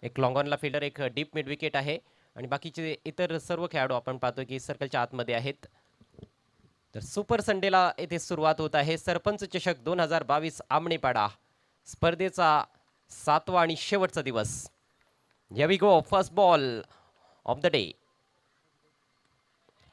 एक long ऑनला fielder, एक deep mid wicket आहे आणि बाकीचे इतर सर्व खेळाडू आपण पाहतो की सर्कलच्या आतमध्ये आहेत. तर सुपर संडेला येथे सुरुवात होत आहे. सरपंच चषक 2022 आमणेपाडा स्पर्धेचा 7वा आणि शेवटचा दिवस. Here we go. First ball of the day.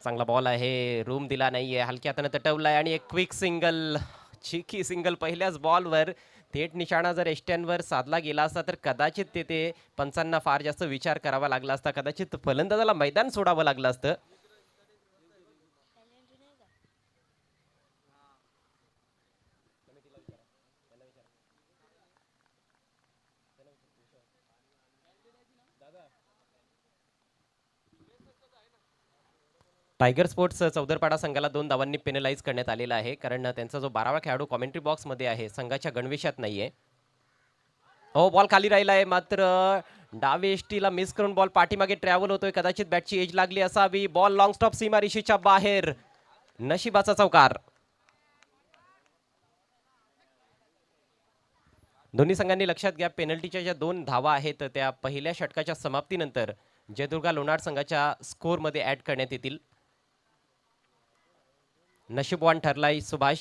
चांगला बॉल आहे, रूम दिला नाहीये, हलक्या हाताने तटवलाय आणि एक क्विक सिंगल, चिकी सिंगल पहिल्याच बॉलवर. थेट निशाणा जर एष्ट्यांवर साधला गेला असता तर कदाचित तेथे पंचांना फार जास्त विचार करावा लागला असता, कदाचित फलंदाजाला मैदान सोडावं लागलं असतं. टायगर स्पोर्ट्स चौदरपाडा संघाला 2 धावांनी पेनलाइज करण्यात आलेला आहे, कारण त्यांचा जो 12वा खेळाडू कॉमेंट्री बॉक्समध्ये आहे संघाच्या गणवेशात नाहीये. हो, बॉल खाली राहिला आहे, मात्र डावे एष्टीला मिस करून बॉल पाठीमागे ट्रॅव्हल होतोय. कदाचित बॅटची एज लागली असावी. बॉल लॉंग स्टॉप सीमारेषेच्या बाहेर. नशिबाचा चौकार. दोन्ही संघांनी लक्षात घ्या, पेनल्टीच्या ज्या 2 धावा आहेत त्या पहिल्या षटकाच्या समाप्तीनंतर जयदुर्गा लोणार संघाच्या स्कोअरमध्ये ऍड करण्यात येतील. नशीबवान ठरलाय सुभाष.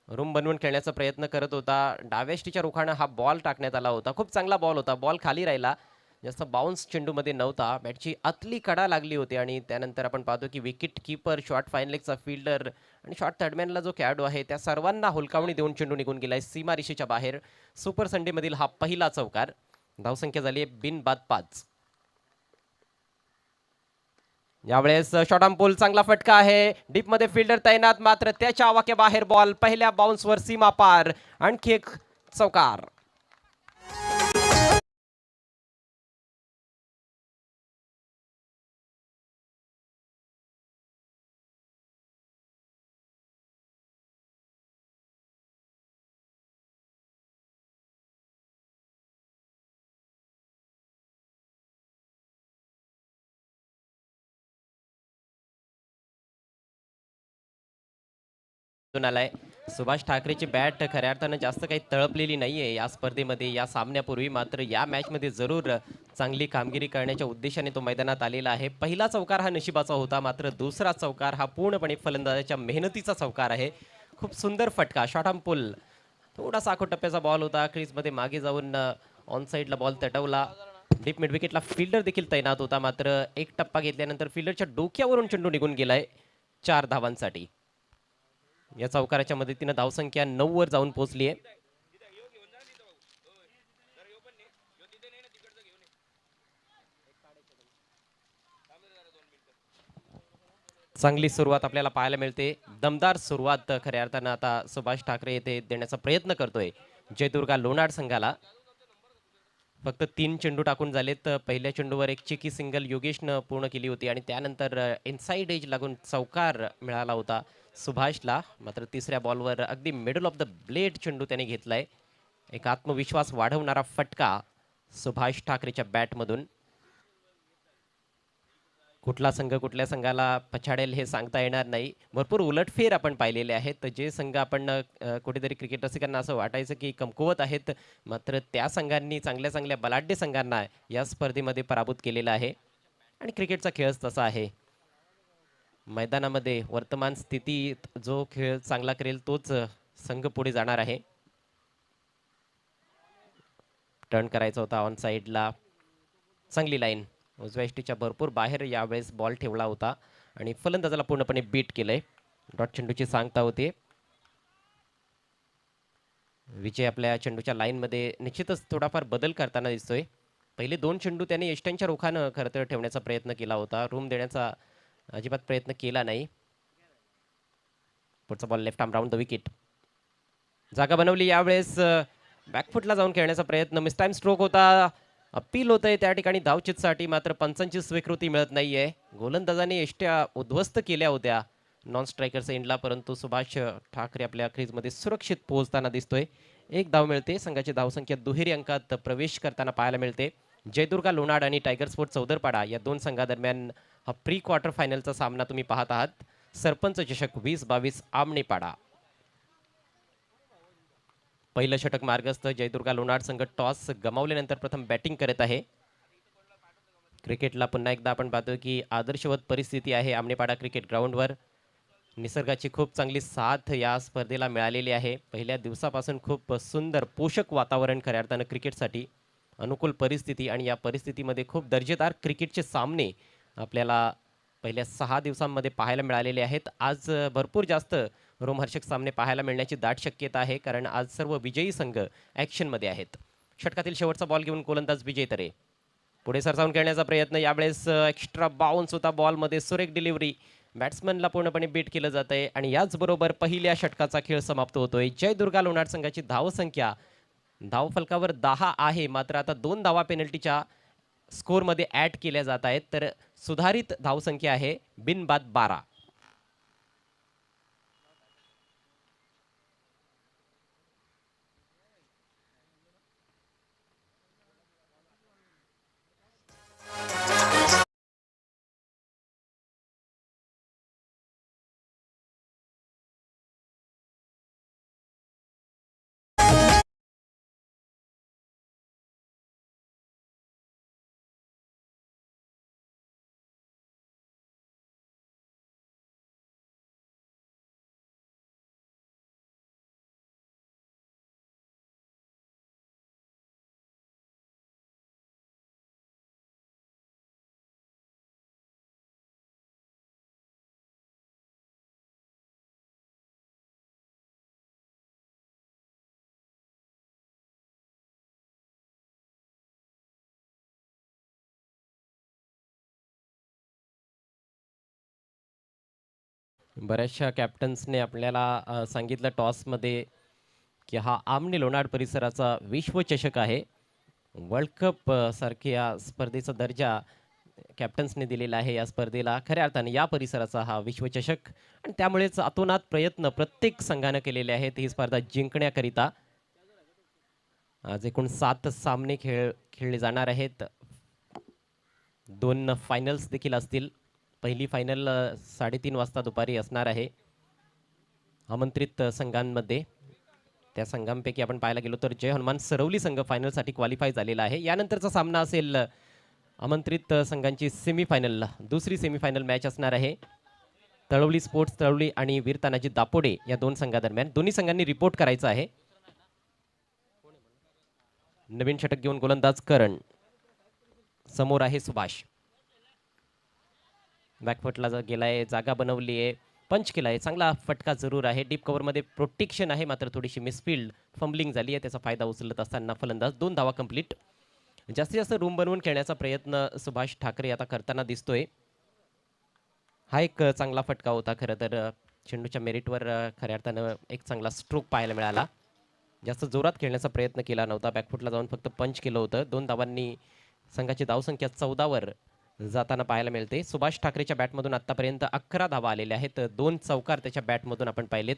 रूम बनवून खेळण्याचा प्रयत्न करत होता. डाव्या एष्टीच्या रुखानं हा बॉल टाकण्यात आला होता. खूप चांगला बॉल होता. बॉल खाली राहिला, जास्त बाउन्स चेंडूमध्ये नव्हता. बॅटची आतली कडा लागली होती आणि त्यानंतर आपण पाहतो की विकेट कीपर, शॉर्ट फाईन लेगचा फिल्डर आणि शॉर्ट थर्डमॅनला जो खेळाडू आहे त्या सर्वांना हुलकावणी देऊन चेंडू निघून गेलाय सीमारेषेच्या बाहेर. सुपर संडेमधील हा पहिला चौकार. धावसंख्या झाली आहे बिनबाद 5. यावेळेस शॉर्ट आर्म पुल, चांगला फटका आहे. डीप मध्ये फिल्डर तैनात, मात्र त्याच्या आवाक्या बाहेर बॉल. पहिल्या बाउन्सवर सीमा पार. आणखी एक चौकार. आलाय. सुभाष ठाकरेची बॅट खऱ्या अर्थानं जास्त काही तळपलेली नाहीये या स्पर्धेमध्ये, या सामन्यापूर्वी. मात्र या मॅच मध्ये जरूर चांगली कामगिरी करण्याच्या उद्देशाने तो मैदानात आलेला आहे. पहिला चौकार हा नशिबाचा होता, मात्र दुसरा चौकार हा पूर्णपणे फलंदाजाच्या मेहनतीचा चौकार आहे. खूप सुंदर फटका. शॉर्ट आर्म पुल, थोडासा आखो टप्प्याचा बॉल होता. क्रीजमध्ये मागे जाऊन ऑन साईडला बॉल तटवला. डीप मिड विकेटला फिल्डर देखील तैनात होता, मात्र एक टप्पा घेतल्यानंतर फिल्डरच्या डोक्यावरून चेंडू निघून गेलाय 4 धावांसाठी. या चौकाराच्या मदतीने धावसंख्या 9 वर जाऊन पोहोचली आहे. चांगली सुरुवात आपल्याला पाहायला मिळते. दमदार सुरुवात खऱ्या अर्थानं आता सुभाष ठाकरे येथे देण्याचा प्रयत्न करतोय जयदुर्गा लोणार संघाला. फक्त 3 चेंडू टाकून झालेत. पहिल्या चेंडूवर एक चिकी सिंगल योगेशनं पूर्ण केली होती आणि त्यानंतर इनसाइड एज लागून चौकार मिळाला होता सुभाषला. मात्र तिसऱ्या बॉलवर अगदी मिडल ऑफ द ब्लेड चेंडू त्याने घेतलाय. एक आत्मविश्वास वाढवणारा फटका सुभाष ठाकरेच्या बॅटमधून. कुठला संघ कुठल्या संघाला पछाडेल हे सांगता येणार नाही. भरपूर उलटफेर आपण पाहिलेले आहेत. जे संघ आपण कुठेतरी क्रिकेट रसिकांना असं वाटायचं की कमकुवत आहेत, मात्र त्या संघांनी चांगल्या चांगल्या बलाढ्य संघांना या स्पर्धेमध्ये पराभूत केलेला आहे. आणि क्रिकेटचा खेळच तसा आहे. मैदानामध्ये वर्तमान स्थितीत जो खेळ चांगला करेल तोच संघ पुढे जाणार आहे. टर्न करायचा होता ऑन साईडला. चांगली लाईन. उजव्या एष्टीच्या भरपूर बाहेर यावेळेस बॉल ठेवला होता आणि फलंदाजाला पूर्णपणे बीट केलंय. डॉट चेंडूची सांगता होती. विजय आपल्या चेंडूच्या लाईनमध्ये निश्चितच थोडाफार बदल करताना दिसतोय. पहिले 2 चेंडू त्याने एष्ट्यांच्या रुखानं खरं तर ठेवण्याचा प्रयत्न केला होता. रूम देण्याचा अजिबात प्रयत्न केला नाही. पुढचा ball left arm round the wicket. जागा बनवली. यावेळेस बॅकफुटला जाऊन खेळण्याचा प्रयत्न. मिस टाइम स्ट्रोक होता. अपील होत आहे त्या ठिकाणी धावचितसाठी, मात्र पंचांची स्वीकृती मिळत नाहीये. गोलंदाजाने एष्ट्या उद्ध्वस्त केल्या होत्या नॉन स्ट्रायकर्स एंडला, परंतु सुभाष ठाकरे आपल्या क्रीजमध्ये सुरक्षित पोहोचताना दिसतोय. एक धाव मिळते. संघाची धावसंख्या दुहेरी अंकात प्रवेश करताना पाहायला मिळते. जयदुर्गा लोणार आणि टायगर स्पोर्ट चौदरपाडा या 2 संघादरम्यान हा प्री क्वार्टर फायनलचा सामना तुम्ही पाहत आहात. सरपंच चषक 2022 आमणेपाडा. पहिलं षटक मार्गस्थ. जयदुर्गा लोणार संघ टॉस गमावल्यानंतर प्रथम बॅटिंग करत आहे. क्रिकेटला पुन्हा एकदा आपण पाहतो की आदर्शवत परिस्थिती आहे आमनेपाडा क्रिकेट ग्राउंडवर. निसर्गाची खूप चांगली साथ या स्पर्धेला मिळालेली आहे. पहिल्या दिवसापासून खूप सुंदर पोषक वातावरण खऱ्या अर्थानं क्रिकेटसाठी, अनुकूल परिस्थिती आणि या परिस्थितीमध्ये खूप दर्जेदार क्रिकेटचे सामने आपल्याला पहिल्या 6 दिवसांमध्ये पाहायला मिळालेले आहेत. आज भरपूर जास्त रोमहर्षक सामने पाहायला मिळण्याची दाट शक्यता आहे, कारण आज सर्व विजयी संघ ॲक्शनमध्ये आहेत. षटकातील शेवटचा बॉल घेऊन गोलंदाज विजय तरे पुढे सरसावून खेळण्याचा प्रयत्न. यावेळेस एक्स्ट्रा बाउन्स होता बॉलमध्ये, सुरेख डिलिव्हरी, बॅट्समनला पूर्णपणे बीट केलं जात आहे आणि याचबरोबर पहिल्या षटकाचा खेळ समाप्त होतोय. जयदुर्गा लोणार संघाची धावसंख्या धावफलकावर 10 आहे, मात्र आता 2 धावा पेनल्टीच्या स्कोअरमध्ये ॲड केल्या जात आहेत, तर सुधारित धावसंख्या आहे बिनबाद 12. बऱ्याचशा कॅप्टन्सने आपल्याला सांगितलं टॉसमध्ये की हा आमने लोणार परिसराचा विश्वचषक आहे. वर्ल्ड कप सारख्या स्पर्धेचा दर्जा कॅप्टन्सने दिलेला आहे या स्पर्धेला. खऱ्या अर्थाने या परिसराचा हा विश्वचषक, आणि त्यामुळेच अतोनात प्रयत्न प्रत्येक संघानं केलेले आहेत ही स्पर्धा जिंकण्याकरिता. आज एकूण 7 सामने खेळले जाणार आहेत. 2 फायनल्स देखील असतील. पहिली फायनल 3:30 वाजता दुपारी असणार आहे आमंत्रित संघांमध्ये. त्या संघांपैकी आपण पाहायला गेलो तर जय हनुमान सरवली संघ फायनलसाठी क्वालिफाय झालेला आहे. यानंतरचा सामना असेल आमंत्रित संघांची सेमीफायनल, दुसरी सेमीफायनल मॅच असणार आहे तळवली स्पोर्ट्स तळवली आणि वीर तानाजी दापोडे या 2 संघादरम्यान. दोन्ही संघांनी रिपोर्ट करायचं आहे. नवीन षटक घेऊन गोलंदाज करण, समोर आहे सुभाष. बॅकफुटला गेलाय, जागा बनवली आहे, पंच केलाय, चांगला फटका जरूर आहे. डीप कव्हरमध्ये प्रोटेक्शन आहे, मात्र थोडीशी मिसफिल्ड फंबलिंग झाली आहे, त्याचा फायदा उचलत असताना फलंदाज. 2 धावा कंप्लीट. जास्तीत जास्त रूम बनवून खेळण्याचा प्रयत्न सुभाष ठाकरे आता करताना दिसतोय. हा एक चांगला फटका होता खरं तर. चेंडूच्या मेरिटवर खऱ्या अर्थानं एक चांगला स्ट्रोक पाहायला मिळाला. जास्त जोरात खेळण्याचा प्रयत्न केला नव्हता, बॅकफुटला जाऊन फक्त पंच केलं होतं. 2 धावांनी संघाची धावसंख्या 14वर जाताना पाहायला मिळते. सुभाष ठाकरेच्या बॅटमधून आतापर्यंत 11 धावा आलेल्या आहेत. 2 चौकार त्याच्या बॅटमधून आपण पाहिलेत.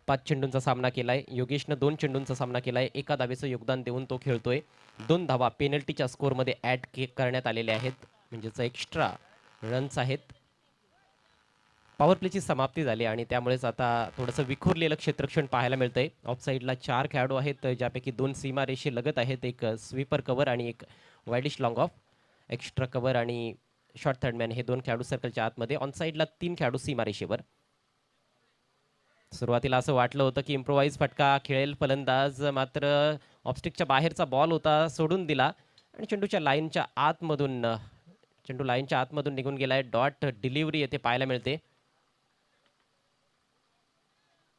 5 चेंडूंचा सामना केलाय. योगेशनं 2 चेंडूंचा सामना केलाय. 1 धावेचं योगदान देऊन तो खेळतोय. 2 धावा पेनल्टीच्या स्कोअरमध्ये ॲड करण्यात आलेल्या आहेत, म्हणजेच एक्स्ट्रा रन्स आहेत. पॉवर प्लेची समाप्ती झाली आणि त्यामुळेच आता थोडंसं विखुरलेलं क्षेत्ररक्षण पाहायला मिळतंय. ऑफ साईडला 4 खेळाडू आहेत, ज्यापैकी 2 सीमा रेषे लगत आहेत. एक स्वीपर कव्हर आणि एक widish long of. Extra cover आणि शॉर्ट थर्डमॅन हे 2 खेळाडू सर्कलच्या आतमध्ये. ऑन साईडला 3 खेळाडू सीमा रेषेवर. सुरुवातीला असं वाटलं होतं की इम्प्रोवाइज फटका खेळेल फलंदाज, मात्र ऑफस्टिकच्या बाहेरचा बॉल होता, सोडून दिला आणि चेंडू लाईनच्या आतमधून निघून गेलाय. डॉट डिलिव्हरी येथे पाहायला मिळते.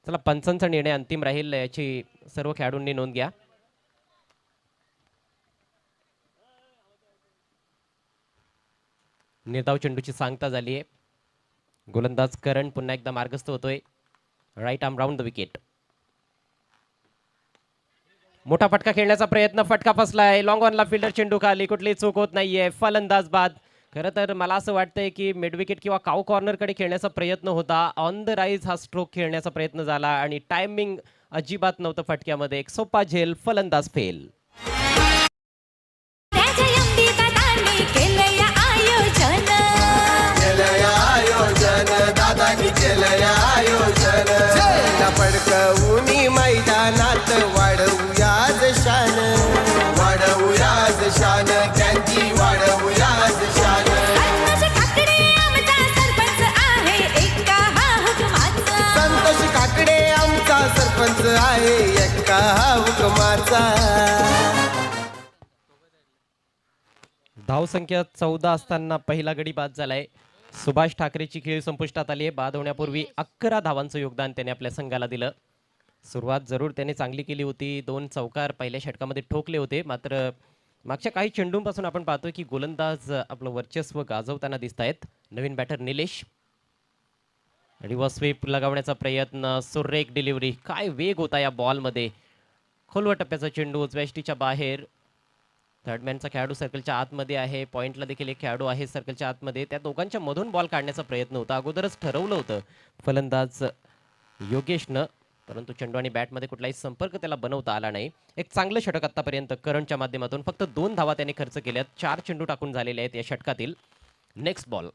चला, पंचांचा निर्णय अंतिम राहील याची सर्व खेळाडूंनी नोंद घ्या. निर्धाव चेंडूची सांगता झाली आहे. गोलंदाज करण पुन्हा एकदा मार्गस्थ होतोय. Right arm round the wicket. मोठा फटका खेळण्याचा प्रयत्न, फटका फसलाय. लॉंग ऑनला फिल्डर चेंडू खाली, कुठलीही चूक होत नाहीये. फलंदाज बाद. खरं तर मला असं वाटतंय की मिड विकेट किंवा काऊ कॉर्नरकडे खेळण्याचा प्रयत्न होता. ऑन द राईज हा स्ट्रोक खेळण्याचा प्रयत्न झाला आणि टायमिंग अजिबात नव्हतं फटक्यामध्ये. एक सोपा झेल, फलंदाज फेल. पडकवूनी मैदानात वाढवूया शान, वाढवूया शान, त्यांची वाढवूया आहे एका हुकमाचा. धावसंख्या 14 असताना पहिला गडी बाद झालाय. सुभाष ठाकरेची खेळी संपुष्टात आली आहे. बाद होण्यापूर्वी 11 धावांचं योगदान त्याने आपल्या संघाला दिलं. सुरुवात जरूर त्याने चांगली केली होती. 2 चौकार पहिल्या षटकामध्ये ठोकले होते. मात्र मागच्या काही चेंडूंपासून आपण पाहतोय की गोलंदाज आपलं वर्चस्व गाजवताना दिसत आहेत. नवीन बॅटर निलेश. रिव्हर्स स्वीप लगावण्याचा प्रयत्न. सुरेख डिलिव्हरी. काय वेग होता या बॉलमध्ये. खोलवर टप्प्याचा चेंडू उजव्या यष्टीच्या बाहेर. थर्डमॅनचा खेळाडू सर्कलच्या आतमध्ये आहे. पॉइंटला देखील एक खेळाडू आहे सर्कलच्या आतमध्ये. त्या दोघांच्या मधून बॉल काढण्याचा प्रयत्न होता. अगोदरच ठरवलं होतं फलंदाज योगेशनं, परंतु चेंडू आणि बॅटमध्ये कुठलाही संपर्क त्याला बनवता आला नाही. एक चांगलं षटक आतापर्यंत करणच्या माध्यमातून. फक्त 2 धावा त्याने खर्च केल्यात. 4 चेंडू टाकून झालेले आहेत या षटकातील. Next ball.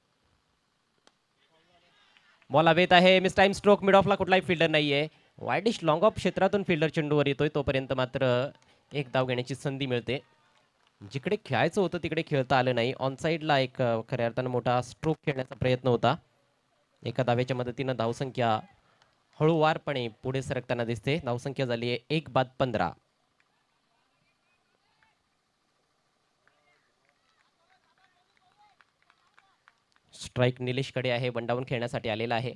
बॉल हवेत आहे. Miss time stroke. मिड ऑफला कुठलाही फिल्डर नाहीये. वाईडिश लॉंग ऑफ क्षेत्रातून फिल्डर चेंडूवर येतोय. तोपर्यंत मात्र एक धाव घेण्याची संधी मिळते. जिकडे खेळायचं होतं तिकडे खेळता आलं नाही. ऑन साईडला एक खऱ्या अर्थानं मोठा स्ट्रोक खेळण्याचा प्रयत्न होता. एका धावेच्या मदतीनं धावसंख्या हळूवारपणे पुढे सरकताना दिसते. धावसंख्या झाली आहे 1 बाद 15. स्ट्राईक निलेशकडे आहे. बंडावून खेळण्यासाठी आलेला आहे.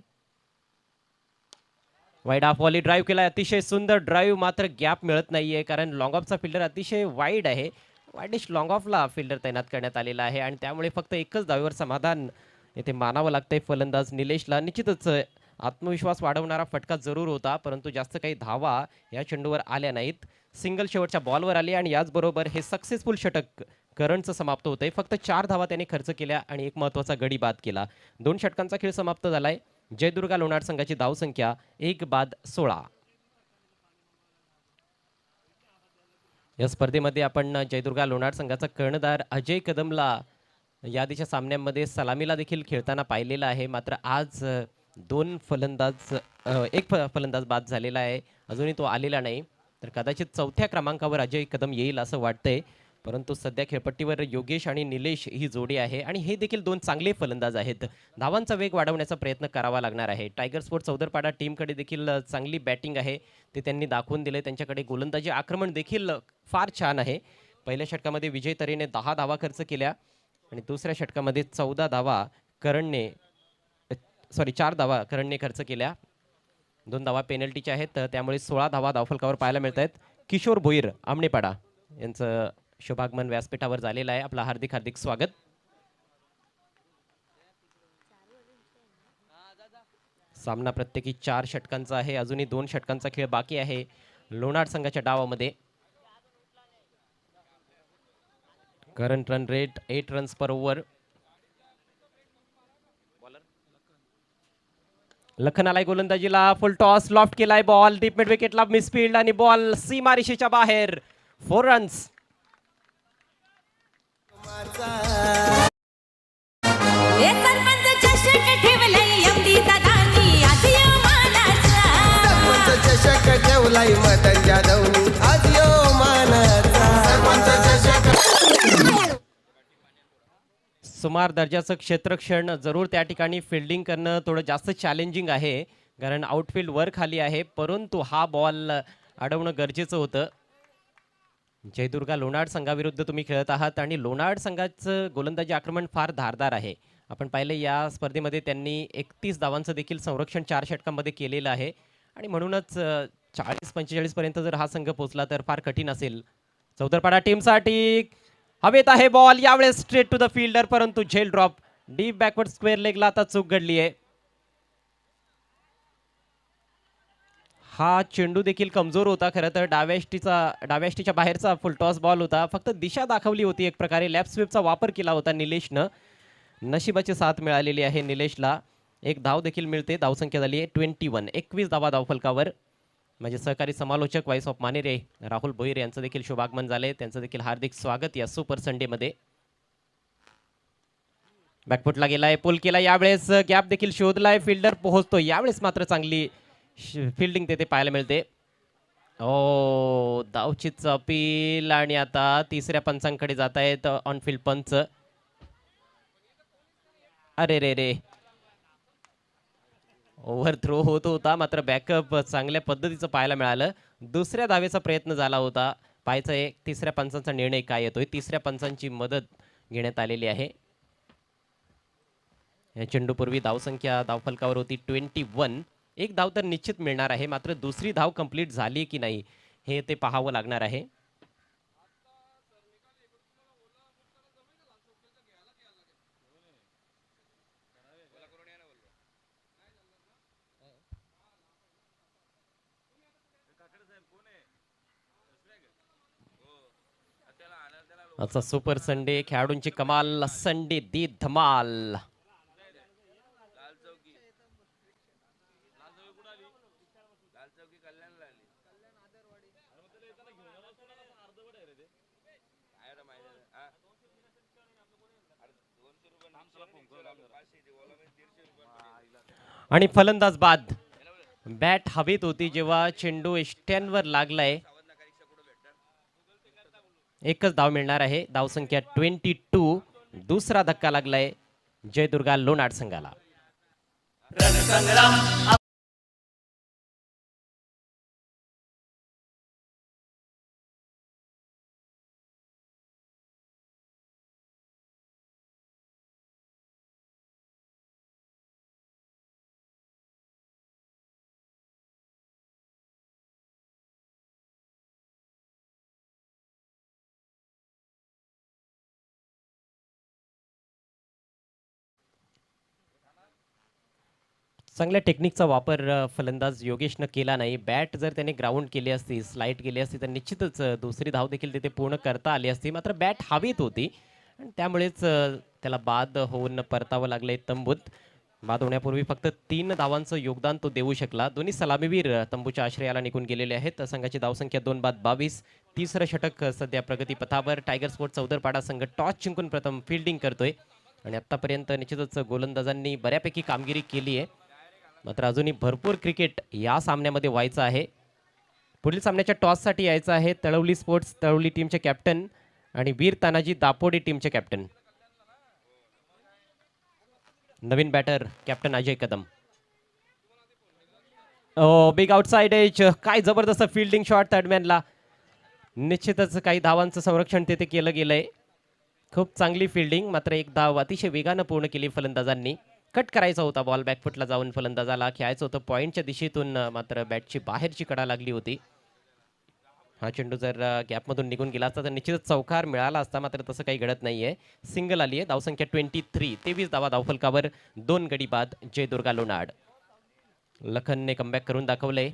वाईड ऑफ वॉली ड्राईव्ह केला. अतिशय सुंदर ड्राईव्ह. मात्र गॅप मिळत नाहीये कारण लॉंग ऑफचा फिल्डर अतिशय वाईड आहे. वाईडिश लॉंग ऑफला फिल्डर तैनात करण्यात आलेला आहे आणि त्यामुळे फक्त एकच धावेवर समाधान येथे मानावं लागतंय फलंदाज निलेशला. निश्चितच आत्मविश्वास वाढवणारा फटका जरूर होता, परंतु जास्त काही धावा या चेंडूवर आल्या नाहीत. सिंगल शेवटच्या बॉलवर आली आणि याचबरोबर हे सक्सेसफुल षटक करणचं समाप्त होतंय. फक्त 4 धावा त्याने खर्च केल्या आणि एक महत्त्वाचा गडी बाद केला. 2 षटकांचा खेळ समाप्त झालाय. जयदुर्गा लोणार संघाची धावसंख्या 1 बाद 16. या स्पर्धेमध्ये आपण जयदुर्गा लोणार संघाचा कर्णधार अजय कदमला यादीच्या सामन्यांमध्ये सलामीला देखील खेळताना पाहिलेला आहे. मात्र आज एक फलंदाज बाद झालेला आहे. अजूनही तो आलेला नाही. तर कदाचित 4थ्या क्रमांकावर अजय कदम येईल असं वाटतंय. परंतु सध्या खेळपट्टीवर योगेश आणि निलेश ही जोडी आहे आणि हे देखील 2 चांगले फलंदाज आहेत. धावांचा वेग वाढवण्याचा प्रयत्न करावा लागणार आहे. टायगर स्पोर्ट चौदरपाडा टीमकडे देखील चांगली बॅटिंग आहे, ते त्यांनी दाखवून दिले. त्यांच्याकडे गोलंदाजी आक्रमण देखील फार छान आहे. पहिल्या षटकामध्ये विजय तरेने 10 धावा खर्च केल्या आणि दुसऱ्या षटकामध्ये 4 धावा करणने खर्च केल्या. 2 धावा पेनल्टीच्या आहेत, त्यामुळे 16 धावा धावफलकावर पाहायला मिळत आहेत. किशोर भोईर आमणेपाडा यांचं शुभागमन व्यासपीठावर झालेलं आहे. आपलं हार्दिक हार्दिक स्वागत. सामना प्रत्येकी 4 षटकांचा आहे. अजूनही 2 षटकांचा खेळ बाकी आहे लोणार संघाच्या डावामध्ये. करंट रन रेट 8 रन्स पर ओव्हर. लखन आलाय गोलंदाजीला. फुल टॉस लॉफ्ट केलाय. बॉल डीप मिड विकेटला मिसफील्ड आणि बॉल सीमा रेषेच्या बाहेर. 4 रन्स. चषक ठेवलाय मदन जाधवनी आज यो मानाचा. सुमार दर्जाचं क्षेत्रक्षण. जरूर त्या ठिकाणी फिल्डिंग करणं थोडं जास्त चॅलेंजिंग आहे कारण आउटफील्ड वर खाली आहे, परंतु हा बॉल अडवणं गरजेचं होतं. जयदुर्गा लोणार संघाविरुद्ध तुम्ही खेळत आहात आणि लोणार संघाचं गोलंदाजी आक्रमण फार धारदार आहे. आपण पाहिलं या स्पर्धेमध्ये त्यांनी 31 धावांचं देखील संरक्षण 4 षटकांमध्ये केलेलं आहे आणि म्हणूनच 40-45 पर्यंत जर हा संघ पोहोचला तर फार कठीण असेल. चौदरपाडा टीमसाठी हवेत आहे बॉल. यावेळेस स्ट्रेट टू द फिल्डर, परंतु झेल ड्रॉप. डीप बॅकवर्ड स्क्वेअर लेगला आता चूक घडली आहे. हा चेंडू देखील कमजोर होता. खरं तर डाव्या यष्टीच्या बाहेरचा फुल टॉस बॉल होता. फक्त दिशा दाखवली होती एक प्रकारे. लेफ्ट स्वीपचा वापर केला होता निलेशनं. नशिबाची साथ मिळालेली आहे निलेशला. एक धाव देखील मिळते. धावसंख्या झाली आहे 21. 21 धावा धावफलकावर. म्हणजे सहकारी समालोचक वाईस ऑफ मानेरे राहुल भोईर यांचं देखील शुभागमन झाले. त्यांचं देखील हार्दिक स्वागत या सुपर संडे मध्ये. बॅकफुटला गेलाय. पुल केला. यावेळेस गॅप देखील शोधलाय. फिल्डर पोहोचतो. यावेळेस मात्र चांगली फिल्डिंग तेथे पाहायला मिळते. धावचीच अपील आणि आता तिसऱ्या पंचांकडे जात आहेत ऑन फील्ड पंच. अरे रे रे, ओव्हर थ्रो होत होता, मात्र बॅकअप चांगल्या पद्धतीचं पाहायला मिळालं. दुसऱ्या धावेचा प्रयत्न झाला होता. पाहायचं आहे तिसऱ्या पंचांचा निर्णय काय येतोय. तिसऱ्या पंचांची मदत घेण्यात आलेली आहे. या चेंडूपूर्वी धावसंख्या धावफलकावर होती 21. एक धाव तर निश्चित मिळणार आहे, मात्र दुसरी धाव कंप्लीट झाली की नाही हे ते पाहावं लागणार आहे. आजचा सुपर संडे, खेळाडूंची कमाल, संडे दी धमाल. आणि फलंदाज बाद. बॅट हवेत होती जेव्हा चेंडू एष्ट्यांवर लागलाय. एकच धाव मिळणार आहे. धावसंख्या 22. दुसरा धक्का लागलाय जयदुर्गा लोणाड संघाला. चांगल्या टेक्निकचा वापर फलंदाज योगेशनं केला नाही. बॅट जर त्याने ग्राउंड केली असती, स्लाइड केली असती तर निश्चितच दुसरी धाव देखील तिथे पूर्ण करता आली असती. मात्र बॅट हवेत होती आणि त्यामुळेच त्याला बाद होऊन परतावं लागले तंबूत. बाद होण्यापूर्वी फक्त 3 धावांचं योगदान तो देऊ शकला. दोन्ही सलामीवीर तंबूच्या आश्रयाला निघून गेलेले आहेत. संघाची धावसंख्या 2 बाद 22. तिसरं षटक सध्या प्रगतीपथावर. टायगर स्पोर्ट चौदरपाडा संघ टॉस जिंकून प्रथम फिल्डिंग करतोय आणि आतापर्यंत निश्चितच गोलंदाजांनी बऱ्यापैकी कामगिरी केली आहे. मात्र अजूनही भरपूर क्रिकेट या सामन्यामध्ये व्हायचं आहे. पुढील सामन्याच्या टॉससाठी यायचं आहे तळवली स्पोर्ट्स तळवली टीमचे कॅप्टन आणि वीर तानाजी दापोडे टीमचे कॅप्टन. नवीन batter captain Ajay Kadam. Big outside edge. काय जबरदस्त फिल्डिंग शॉट थर्डमॅनला. निश्चितच काही धावांचं संरक्षण तिथे केलं गेलंय. खूप चांगली फिल्डिंग. मात्र एक धाव अतिशय वेगानं पूर्ण केली फलंदाजांनी. कट करायचा होता बॉल, बॅकफुटला जाऊन फलंदाजाला खेळायचं होतं पॉईंटच्या दिशेतून, मात्र बॅटची बाहेरची कडा लागली होती. हा चेंडू जर गॅपमधून निघून गेला असता तर निश्चितच चौकार मिळाला असता, मात्र तसं काही घडत नाहीये. सिंगल आली आहे. धावसंख्या 23. 23 धावा धावफलकावर. 2 गडी बाद जयदुर्गा लोणाड. लखनने कमबॅक करून दाखवलंय.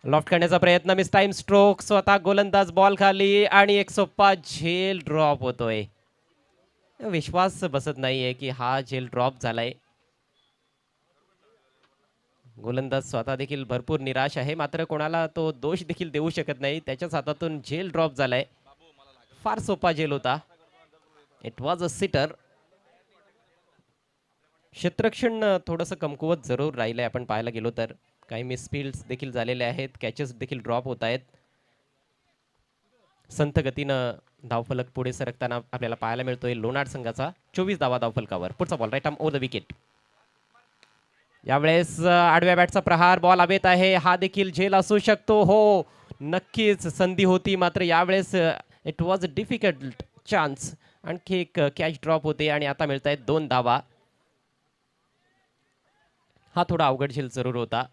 लॉफ्ट करण्याचा प्रयत्न, मिस टाइम स्ट्रोक. स्वतः गोलंदाज बॉल खाली आणि एक सोपा झेल ड्रॉप होतोय. विश्वास बसत नाहीये की हा झेल ड्रॉप झालाय. गोलंदाज स्वतः देखील भरपूर निराश आहे, मात्र कोणाला तो दोष देखील देऊ शकत नाही. त्याच्याच हातातून झेल ड्रॉप झालाय. फार सोपा झेल होता. It was a sitter. क्षेत्ररक्षण थोडंसं कमकुवत जरूर राहिलंय आपण पाहायला गेलो तर. काही मिसफील्ड्स देखील झालेले आहेत. कॅचेस देखील ड्रॉप होत आहेत. संथ गतीनं धावफलक पुढे सरकताना आपल्याला पाहायला मिळतोय लोणाड संघाचा. 24 धावा धावफलकावर. पुढचा ball right arm over the wicket. यावेळेस आडव्या बॅटचा प्रहार. बॉल हवेत आहे. हा देखील झेल असू शकतो. हो, नक्कीच संधी होती, मात्र यावेळेस it was a difficult chance. आणखी एक कॅच ड्रॉप होते आणि आता मिळत आहेत 2 धावा. हा थोडा अवघड झेल जरूर होता,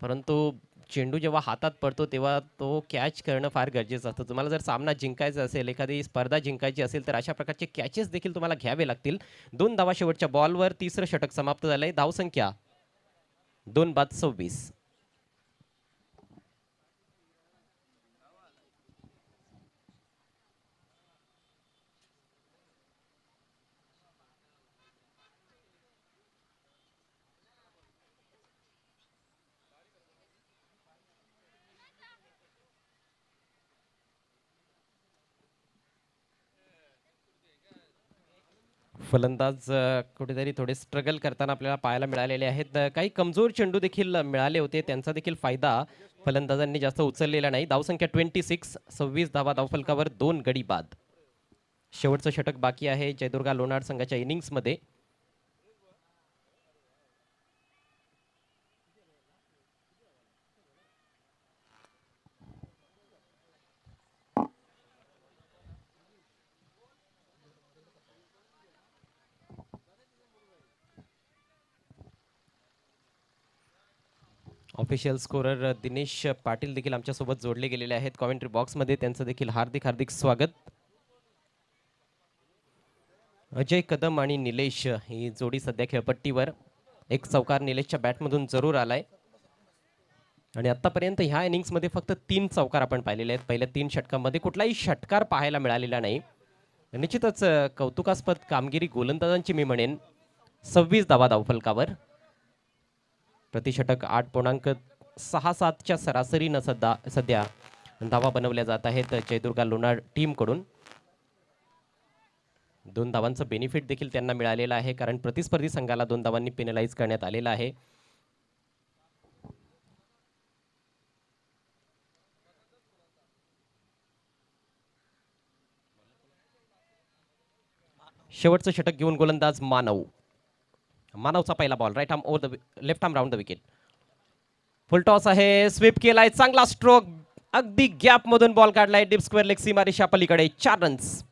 परंतु चेंडू जेव्हा हातात पडतो तेव्हा तो कॅच करणं फार गरजेचं असतं. तुम्हाला जर सामना जिंकायचा असेल, एखादी स्पर्धा जिंकायची असेल, तर अशा प्रकारचे कॅचेस देखील तुम्हाला घ्यावे लागतील. 2 धावा शेवटच्या बॉलवर. तिसरं षटक समाप्त झालंय. धावसंख्या 2 बाद 26. फलंदाज कुठेतरी थोडे स्ट्रगल करताना आपल्याला पाहायला मिळालेले आहेत. काही कमजोर चेंडू देखील मिळाले होते, त्यांचा देखील फायदा फलंदाजांनी जास्त उचललेला नाही. धावसंख्या 26. 26 धावा धावफलकावर. 2 गडी बाद. शेवटचं षटक बाकी आहे जयदुर्गा लोणाड संघाच्या इनिंग्समध्ये. ऑफिशियल स्कोरर दिनेश पाटील देखील आमच्यासोबत जोडले गेलेले आहेत कॉमेंट्री बॉक्समध्ये. त्यांचं देखील हार्दिक हार्दिक स्वागत. अजय कदम आणि निलेश ही जोडी सध्या खेळपट्टीवर. एक चौकार निलेशच्या बॅटमधून जरूर आलाय आणि आतापर्यंत ह्या इनिंग्समध्ये फक्त 3 चौकार आपण पाहिलेले आहेत. पहिल्या 3 षटकांमध्ये कुठलाही षटकार पाहायला मिळालेला नाही. निश्चितच कौतुकास्पद कामगिरी गोलंदाजांची मी म्हणेन. 26 धावा धावफलकावर. प्रतिषटक 8.67च्या सरासरीनं सध्या धावा बनवल्या जात आहेत जयदुर्गा लोणार टीमकडून. 2 धावांचं बेनिफिट देखील त्यांना मिळालेलं आहे कारण प्रतिस्पर्धी संघाला 2 धावांनी पेनलाइज करण्यात आलेलं आहे. शेवटचं षटक घेऊन गोलंदाज मानवचा पहिला ball right arm over the left arm round the wicket. Full toss आहे. स्वीप केलाय. चांगला स्ट्रोक. अगदी गॅप मधून बॉल काढलाय. डीप स्क्वेअर लेग सीमा रेषा पलीकडे. 4 रन्स.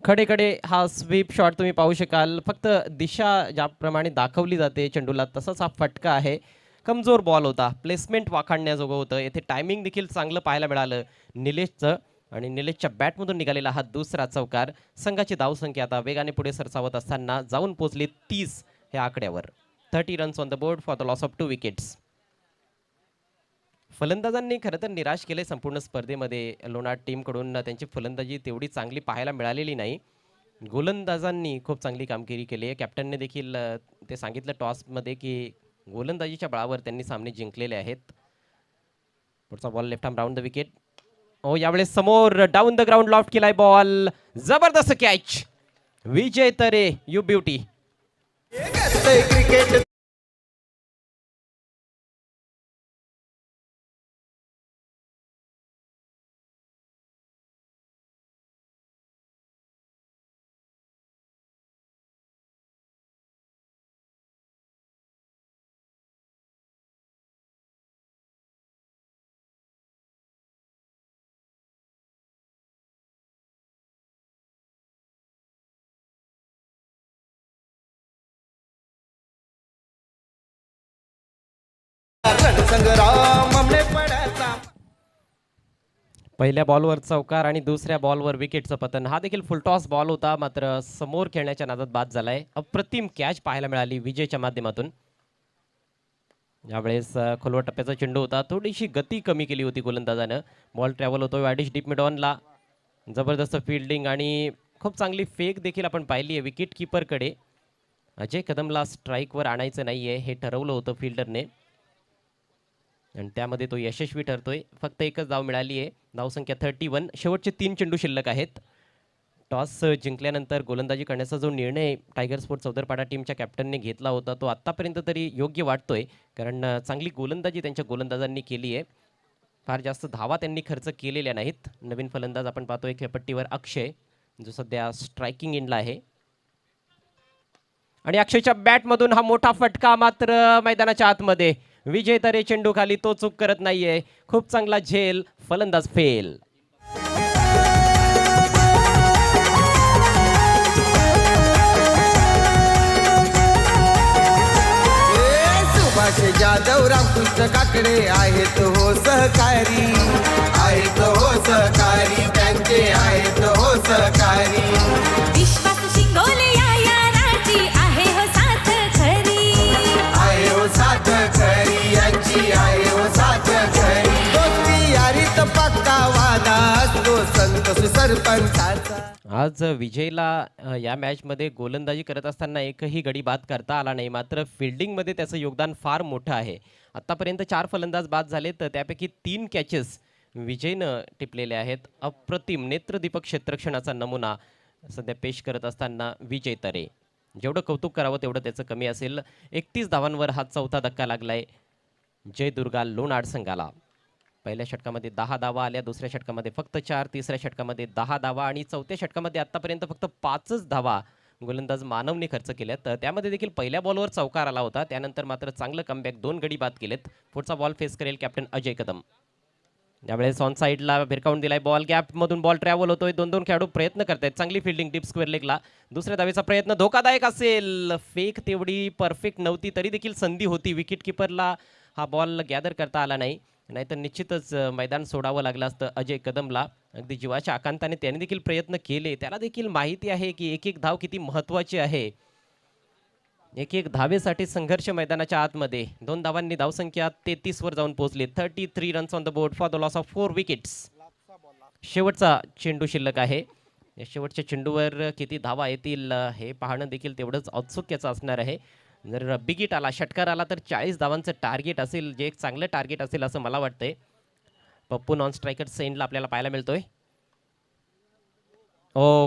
खडेकडे हा स्वीप शॉट तुम्ही पाहू शकाल. फक्त दिशा ज्याप्रमाणे दाखवली जाते चेंडूला तसंच हा फटका आहे. कमजोर बॉल होता. प्लेसमेंट वाखाणण्याजोगं होतं. येथे टायमिंग देखील चांगलं पाहायला मिळालं निलेशचं आणि निलेशच्या बॅटमधून निघालेला हा दुसरा चौकार. संघाची धावसंख्या आता वेगाने पुढे सरसावत असताना जाऊन पोहोचली 30 या आकड्यावर. 30 runs on the board for the loss of 2 wickets. फलंदाजांनी खरं तर निराश केले संपूर्ण स्पर्धेमध्ये. लोणार टीमकडून त्यांची फलंदाजी तेवढी चांगली पाहायला मिळालेली नाही. गोलंदाजांनी खूप चांगली कामगिरी केली आहे. कॅप्टनने देखील ते सांगितलं टॉसमध्ये की गोलंदाजीच्या बळावर त्यांनी सामने जिंकलेले आहेत. पुढचा ball left arm round the wicket. ओ यावेळेस समोर डाऊन द ग्राउंड लॉफ्ट केलाय बॉल. जबरदस्त catch. Vijay Tare you beauty. Cricket Sangram हमने पडाचा. पहिल्या बॉलवर चौकार आणि दुसऱ्या बॉलवर विकेटचं पतन. हा देखील फुलटॉस बॉल होता मात्र समोर खेळण्याच्या नादात बाद झालाय. अप्रतिम कॅच पाहायला मिळाली विजयच्या माध्यमातून. यावेळेस खोलवर टप्प्याचा चेंडू होता. थोडीशी गती कमी केली होती गोलंदाजानं. बॉल ट्रॅव्हल होतो वाडिश डीप मिड ऑनला. जबरदस्त फिल्डिंग आणि खूप चांगली फेक देखील आपण पाहिली आहे विकेट कीपरकडे. अजय कदमला स्ट्राईकवर आणायचं नाहीये हे ठरवलं होतं फिल्डरने आणि त्यामध्ये तो यशस्वी ठरतोय. फक्त एकच धाव मिळाली आहे. धावसंख्या 31. शेवटचे 3 चेंडू शिल्लक आहेत. टॉस जिंकल्यानंतर गोलंदाजी करण्याचा जो निर्णय टायगर स्पोर्ट्स चौदरपाडा टीमच्या कॅप्टनने घेतला होता तो आत्तापर्यंत तरी योग्य वाटतोय कारण चांगली गोलंदाजी त्यांच्या गोलंदाजांनी केली आहे. फार जास्त धावा त्यांनी खर्च केलेल्या नाहीत. नवीन फलंदाज आपण पाहतोय खेळपट्टीवर अक्षय जो सध्या स्ट्रायकिंग एंडला आहे आणि अक्षयच्या बॅटमधून हा मोठा फटका मात्र मैदानाच्या आतमध्ये. विजय तरे चेंडू खाली. तो चूक करत नाहीये. खूप चांगला झेल. फलंदाज फेल. सुभाष जाधव रामकृष्ण काकडे आहेत हो सहकारी. आहेत हो सहकारी. त्यांचे आहेत हो सहकारी. विश्वास शिंगोले या राजी आहे हो साथ खरी. आहे हो साथ खरी. यांची आहे हो साथ खरी. दोस्ती यारीत पक्का वादा असतो संतोष सरपंचाचा. आज विजयला या मॅचमध्ये गोलंदाजी करत असताना एकही गडी बाद करता आला नाही मात्र फिल्डिंगमध्ये त्याचं योगदान फार मोठं आहे. आत्तापर्यंत 4 फलंदाज बाद झाले तर त्यापैकी 3 कॅचेस विजयनं टिपलेले आहेत. अप्रतिम नेत्रदीपक क्षेत्ररक्षणाचा नमुना सध्या पेश करत असताना विजय तरे. जेवढं कौतुक करावं तेवढं त्याचं कमी असेल. 31 धावांवर हा चौथा धक्का लागलाय जयदुर्गा लोणार संघाला. पहिल्या षटकामध्ये 10 धावा आल्या. दुसऱ्या षटकामध्ये फक्त 4. तिसऱ्या षटकामध्ये 10 धावा आणि चौथ्या षटकामध्ये आतापर्यंत फक्त 5च धावा गोलंदाज मानवने खर्च केल्यात. तर त्यामध्ये देखील पहिल्या बॉलवर चौकार आला होता. त्यानंतर मात्र चांगलं कमबॅक 2 गडी बाद केलेत. पुढचा बॉल फेस करेल कॅप्टन अजय कदम. यावेळेस ऑन साईडला भिरकावून दिलाय बॉल, गॅप मधून बॉल ट्रॅव्हल होतोय. 2-2 खेळाडू प्रयत्न करतायत. चांगली फिल्डिंग डीप स्क्वेअर लेगला. दुसऱ्या धावेचा प्रयत्न धोकादायक असेल. फेक तेवढी परफेक्ट नव्हती, तरी देखील संधी होती. विकेट किपरला हा बॉल गॅदर करता आला नाही, नाहीतर निश्चितच मैदान सोडावं लागलं असतं अजय कदमला. अगदी जीवाच्या आकांताने त्याने देखील प्रयत्न केले. त्याला देखील माहिती आहे की एक एक धाव किती महत्वाची आहे. एक एक धावेसाठी संघर्ष मैदानाच्या आतमध्ये. 2 धावांनी धावसंख्या 33 वर जाऊन पोहोचली. 33 runs on the board for the loss of 4 wickets. शेवटचा चेंडू शिल्लक आहे. या शेवटच्या चेंडूवर किती धावा येतील हे पाहणं देखील तेवढंच औत्सुक्याचं असणार आहे. जर बिग हिट आला, षटकार आला तर 40 धावांचं टार्गेट असेल, जे एक चांगलं टार्गेट असेल असं मला वाटतंय. पप्पू नॉन स्ट्रायकर सेंडला आपल्याला पाहायला मिळतोय.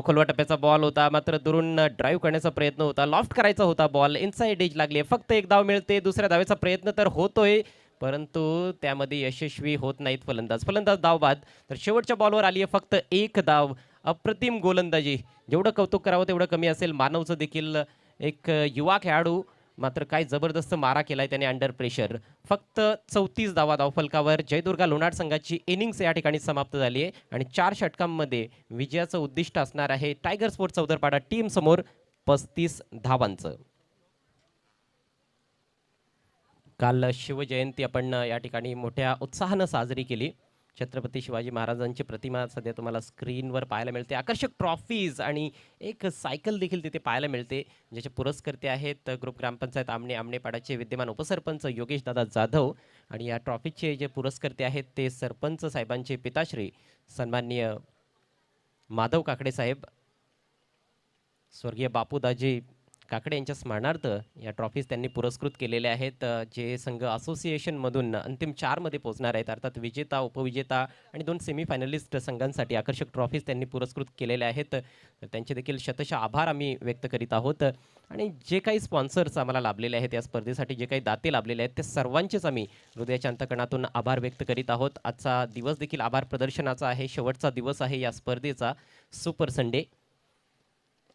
खोलवा टप्प्याचा बॉल होता, मात्र दुरून ड्राईव्ह करण्याचा प्रयत्न होता. लॉफ्ट करायचा होता बॉल. इनसाइड एज लागली. फक्त एक धाव मिळते. दुसऱ्या धावेचा प्रयत्न तर होतोय, परंतु त्यामध्ये यशस्वी होत नाहीत फलंदाज. फलंदाज धाव बाद. तर शेवटच्या बॉलवर आली आहे फक्त एक धाव. अप्रतिम गोलंदाजी. जेवढं कौतुक करावं तेवढं कमी असेल. मानवचं देखील एक युवा खेळाडू, मात्र काय जबरदस्त मारा केलाय त्याने अंडर प्रेशर. फक्त 34 धावा धावफलकावर. जयदुर्गा लोणार संघाची इनिंग्स या ठिकाणी समाप्त झाली आहे आणि 4 षटकांमध्ये विजयाचं उद्दिष्ट असणार आहे टायगर स्पोर्ट्स चौदरपाडा टीम समोर 35 धावांचं. काल शिवजयंती आपण या ठिकाणी मोठ्या उत्साहानं साजरी केली. छत्रपती शिवाजी महाराजांची प्रतिमा सध्या तुम्हाला स्क्रीनवर पाहायला मिळते. आकर्षक ट्रॉफीज आणि एक सायकल देखील तिथे पाहायला मिळते, ज्याचे पुरस्कर्ते आहेत ग्रुप ग्रामपंचायत आमनेपाडाचे विद्यमान उपसरपंच योगेश दादा जाधव. आणि या ट्रॉफीचे जे पुरस्कर्ते आहेत ते सरपंच साहेबांचे पिताश्री सन्माननीय माधव काकडे साहेब. स्वर्गीय बापूदाजी काकडे यांच्या स्मरणार्थ या ट्रॉफीज त्यांनी पुरस्कृत केलेल्या आहेत. जे संघ असोसिएशनमधून अंतिम 4 मध्ये पोहोचणार आहेत, अर्थात विजेता, उपविजेता आणि 2 सेमीफायनलिस्ट संघांसाठी आकर्षक ट्रॉफीज त्यांनी पुरस्कृत केलेल्या आहेत. तर त्यांचे देखील शतशः आभार आम्ही व्यक्त करीत आहोत. आणि जे काही स्पॉन्सर्स आम्हाला लाभलेले आहेत या स्पर्धेसाठी, जे काही दाते लाभलेले आहेत, ते सर्वांचेच आम्ही हृदयाच्या अंतकणातून आभार व्यक्त करीत आहोत. आजचा दिवस देखील आभार प्रदर्शनाचा आहे. शेवटचा दिवस आहे या स्पर्धेचा, सुपर संडे.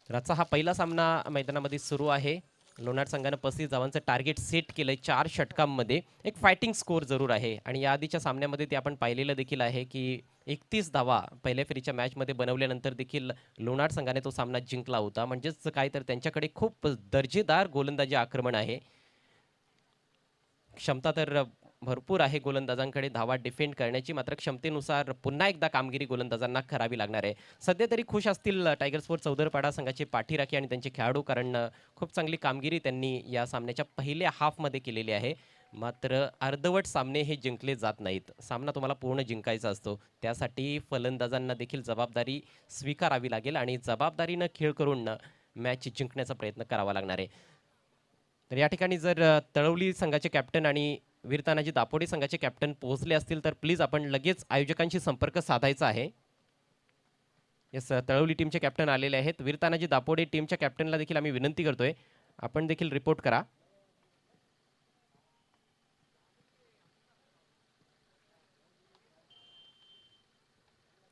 तर आजचा हा पहिला सामना मैदानामध्ये सुरू आहे. लोणार संघानं 35 धावांचं टार्गेट सेट केलंय 4 षटकांमध्ये. एक फायटिंग स्कोर जरूर आहे आणि या आधीच्या सामन्यामध्ये ते आपण पाहिलेलं देखील आहे की 31 धावा पहिल्या फेरीच्या मॅचमध्ये बनवल्यानंतर देखील लोणार संघाने तो सामना जिंकला होता. म्हणजेच काय, तर त्यांच्याकडे खूप दर्जेदार गोलंदाजी आक्रमण आहे. क्षमता तर भरपूर आहे गोलंदाजांकडे धावा डिफेंड करण्याची, मात्र क्षमतेनुसार पुन्हा एकदा कामगिरी गोलंदाजांना करावी लागणार आहे. सध्या तरी खुश असतील टायगर स्पोर्ट्स चौदरपाडा संघाचे पाठीराखी आणि त्यांचे खेळाडू, कारण खूप चांगली कामगिरी त्यांनी या सामन्याच्या पहिल्या हाफमध्ये केलेली आहे. मात्र अर्धवट सामने हे जिंकले जात नाहीत. सामना तुम्हाला पूर्ण जिंकायचा असतो, त्यासाठी फलंदाजांना देखील जबाबदारी स्वीकारावी लागेल आणि जबाबदारीनं खेळ करून मॅच जिंकण्याचा प्रयत्न करावा लागणार आहे. तर या ठिकाणी जर तळवली संघाचे कॅप्टन आणि वीरतानाजी दापोडे संघाचे कॅप्टन पोहोचले असतील तर प्लीज आपण लगेच आयोजकांशी संपर्क साधायचा आहे. येस, तळवली टीमचे कॅप्टन आलेले आहेत. वीरतानाजी दापोडे टीमच्या कॅप्टनला देखील आम्ही विनंती करतोय, आपण देखील रिपोर्ट करा.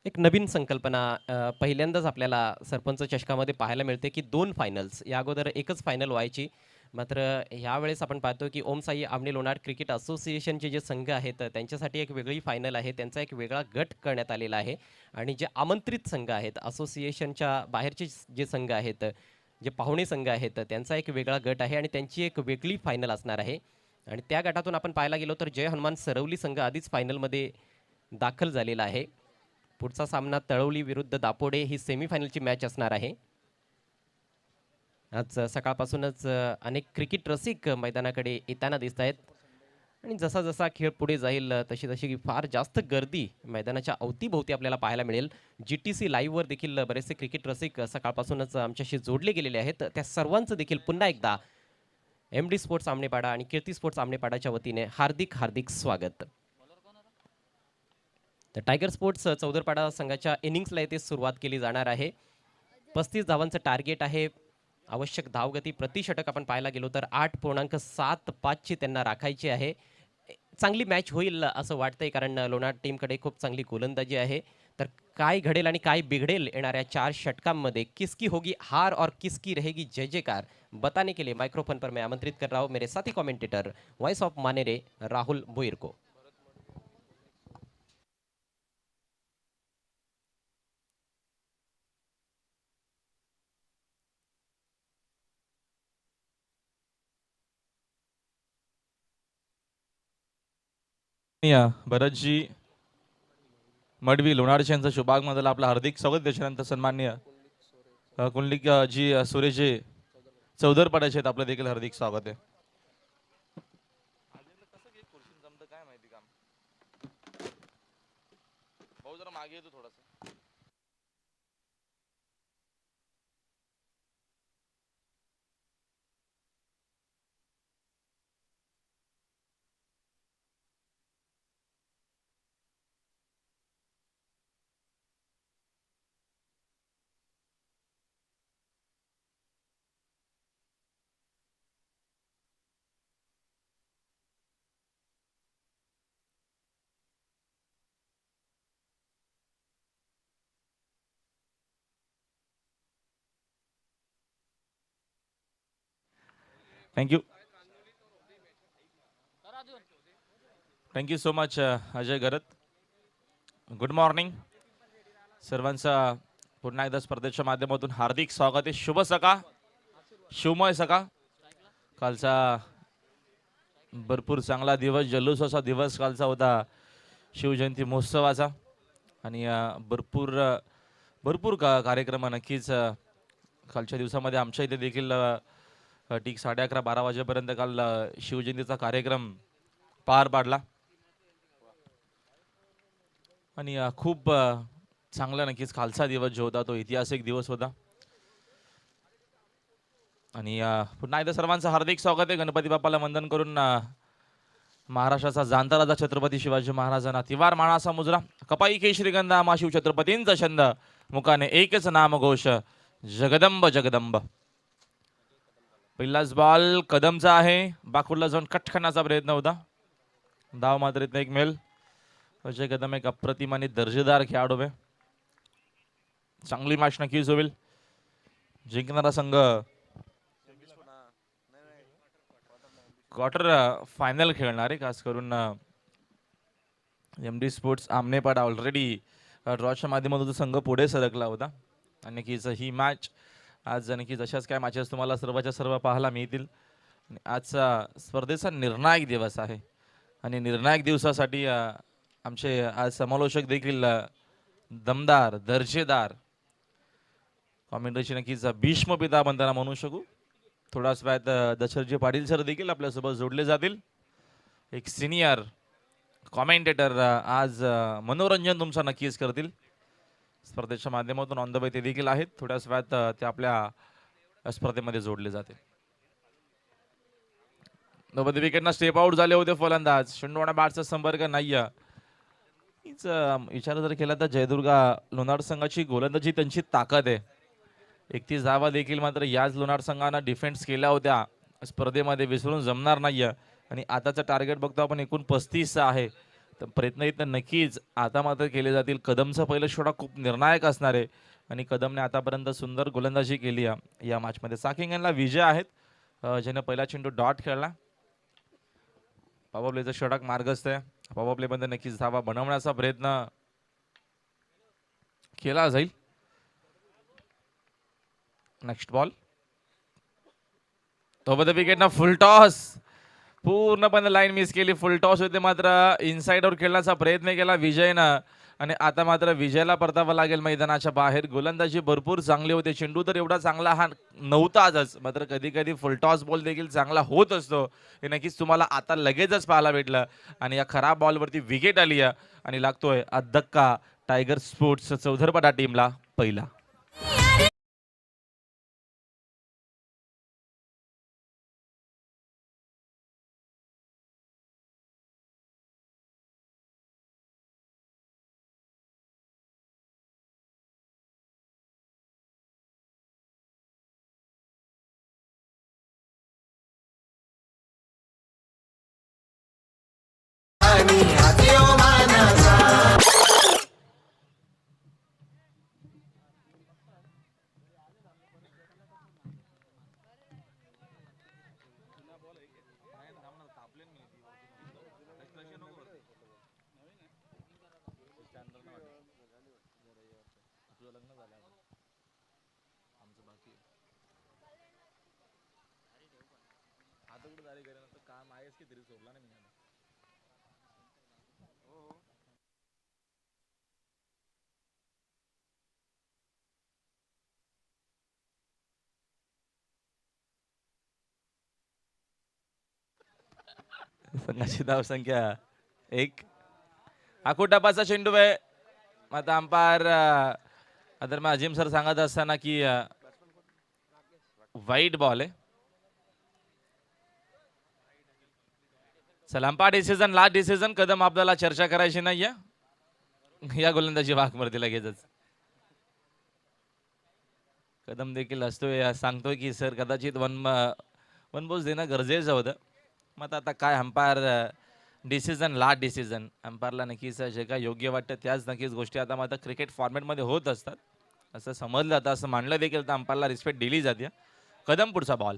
एक नवीन संकल्पना पहिल्यांदाच आपल्याला सरपंच चषकामध्ये पाहायला मिळते की 2 फायनल्स. या अगोदर एकच फायनल व्हायची, मात्र ह्यावेळेस आपण पाहतो की ओम साई आमने लोणार क्रिकेट असोसिएशनचे जे संघ आहेत त्यांच्यासाठी एक वेगळी फायनल आहे. त्यांचा एक वेगळा गट करण्यात आलेला आहे आणि जे आमंत्रित संघ आहेत, असोसिएशनच्या बाहेरचे जे संघ आहेत, जे पाहुणे संघ आहेत, त्यांचा एक वेगळा गट आहे आणि त्यांची एक वेगळी फायनल असणार आहे. आणि त्या गटातून आपण पाहायला गेलो तर जय हनुमान सरवली संघ आधीच फायनलमध्ये दाखल झालेला आहे. पुढचा सामना तळवली विरुद्ध दापोडे ही सेमीफायनलची मॅच असणार आहे. आज सकाळपासूनच अनेक क्रिकेट रसिक मैदानाकडे येताना दिसत आहेत आणि जसा जसा खेळ पुढे जाईल तशी तशी फार जास्त गर्दी मैदानाच्या अवतीभोवती आपल्याला पाहायला मिळेल. GTC लाईव्हवर देखील बरेचसे क्रिकेट रसिक सकाळपासूनच आमच्याशी जोडले गेलेले आहेत. त्या सर्वांचं देखील पुन्हा एकदा MD स्पोर्ट्स आमनेपाडा आणि कीर्ती स्पोर्ट्स आमनेपाडाच्या वतीने हार्दिक हार्दिक स्वागत. तर टायगर स्पोर्ट्स चौदरपाडा संघाच्या इनिंग्सला येथे सुरुवात केली जाणार आहे. 35 धावांचं टार्गेट आहे. आवश्यक धावगती प्रति षटक आपण पाहायला गेलो तर 8.75 ची त्यांना राखायची आहे. चांगली मॅच होईल असं वाटतंय, कारण लोणार टीमकडे खूप चांगली गोलंदाजी आहे. तर काय घडेल आणि काय बिघडेल येणाऱ्या 4 षटकांमध्ये, किसकी होगी हार और किसकी रहेगी जय जयकार, बताने के लिए माइक्रोफोन पर मैं आमंत्रित कर रहा हूँ मेरे साथी commentator voice of Manere Rahul Boir को. भरतजी मडवी लोणारचे यांचं शुभागमनाला आपलं हार्दिक स्वागत. त्याच्यानंतर सन्माननीय कुंडलिक जी सुरेशजी चौधरपाड्याचे आहेत, आपलं देखील हार्दिक स्वागत आहे. मागे येतो थोडासा. Thank you thank you so much Ajay Garat. Good morning सर्वांचा पुन्हा एकदा स्पर्धेच्या माध्यमातून हार्दिक स्वागत आहे. शुभ सकाळ, शिवमय सकाळ. कालचा भरपूर चांगला दिवस, जल्लोषाचा दिवस कालचा होता शिवजयंती महोत्सवाचा. आणि भरपूर कार्यक्रम नक्कीच कालच्या दिवसामध्ये आमच्या इथे देखील ठीक 11:30-12 वाजेपर्यंत काल शिवजयंतीचा कार्यक्रम पार पाडला. आणि खूप चांगला नक्कीच कालचा दिवस जो होता तो ऐतिहासिक दिवस होता. आणि पुन्हा एकदा सर्वांचं हार्दिक स्वागत आहे. गणपती बाप्पाला वंदन करून महाराष्ट्राचा जाणता राजा छत्रपती शिवाजी महाराजांना तिवार मानाचा मुजरा, कपाई केशरीगंधा मा शिव छत्रपतींचा छंद, मुखाने एकच नाम घोष जगदंब जगदंब. पहिलाच बॉल कदमचा आहे, बाकुडला जाऊन कट करण्याचा प्रयत्न होता. धाव मात्र इथं एक मेल. अजय कदम एक अप्रतिम आणि दर्जेदार खेळाडू आहे. चांगली मॅच नक्कीच होईल. जिंकणारा संघ क्वार्टर फायनल खेळणार आहे. खास करून एम डी स्पोर्ट्स आमनेपाडा ऑलरेडी ड्रॉच्या माध्यमातून संघ पुढे सरकला होता. आणि नक्कीच ही मॅच आज नक्कीच अशाच काय मॅचेस तुम्हाला सर्वच्या सर्व पाहायला मिळतील. आजचा स्पर्धेचा निर्णायक दिवस आहे आणि निर्णायक दिवसासाठी आमचे आज समालोचक देखील दमदार दर्जेदार कॉमेंट्रीची नक्कीच भीष्म पिता बनताना म्हणू शकू. थोडाच वेळात दशरथजी पाटील सर देखील आपल्यासोबत जोडले जातील. एक सिनियर कॉमेंटेटर आज मनोरंजन तुमचं नक्कीच करतील स्पर्धेच्या माध्यमातून. ऑन द वे ते देखील आहेत. थोड्याच वेळात ते आपल्या स्पर्धेमध्ये जोडले जातील. नव्वद विकेटना स्टेप आउट झाले होते फलंदाज. शंडोणा बॅटचा संपर्क नाही. विचार जर केला तर जयदुर्गा लोणार संघाची गोलंदाजी त्यांची ताकद आहे. 31 धावा देखील मात्र याच लोणार संघानं डिफेन्स केल्या होत्या स्पर्धेमध्ये, विसरून जमणार नाही. आणि आताचं टार्गेट बघतो आपण एकूण 35 आहे. तर प्रयत्न इथं नक्कीच आता मात्र केले जातील. कदमचा पहिला षटक खूप निर्णायक असणार आहे आणि कदमने आतापर्यंत सुंदर गोलंदाजी केली या मॅचमध्ये. साकिंगनला विजय आहेत, ज्याने पहिला चेंडू डॉट खेळला. पॉवर प्लेचं षटक मार्गस्थ आहे. पॉवर प्ले मध्ये नक्कीच धावा बनवण्याचा प्रयत्न केला जाईल. नेक्स्ट बॉल तो विकेटना फुल टॉस, पूर्णपणे लाईन मिस केली. फुल टॉस होते मात्र इनसाइडवर खेळण्याचा प्रयत्न केला विजयनं. आणि आता मात्र विजयला परतावं लागेल मैदानाच्या बाहेर. गोलंदाजी भरपूर चांगली होते. चेंडू तर एवढा चांगला हा नव्हता आजच, मात्र कधी कधी फुलटॉस बॉल देखील चांगला होत असतो. हे नक्कीच तुम्हाला आता लगेचच पाहायला भेटलं. आणि या खराब बॉलवरती विकेट आली आणि लागतोय धक्का टायगर स्पोर्ट्स चौधरपाडा टीमला पहिला. आणि हाती ओ मानाचा. काम आहेस की तरी सोडला नाही मी. संघाची धावसंख्या 1. आखूड टपाचा चेंडू आहे. आता अंपायर आदरणीय अजिम सर सांगत असताना की वाईट बॉल आहे. चला umpire decision, last decision. Kadam आपल्याला चर्चा करायची नाहीये या गोलंदाजी वाघमर्ती लगेचच. कदम देखील असतोय, सांगतोय की सर कदाचित वन बॉल देणं गरजेचं होतं. मग आता काय अंपायर डिसिजन, लास्ट डिसिजन. अंपायरला नक्कीच जे काय योग्य वाटतं त्याच नक्कीच गोष्टी आता मात्र क्रिकेट फॉर्मॅटमध्ये होत असतात असं समजलं जातं, असं मानलं देखील तर अंपायरला रिस्पेक्ट दिली जाते. कदम पुढचा बॉल.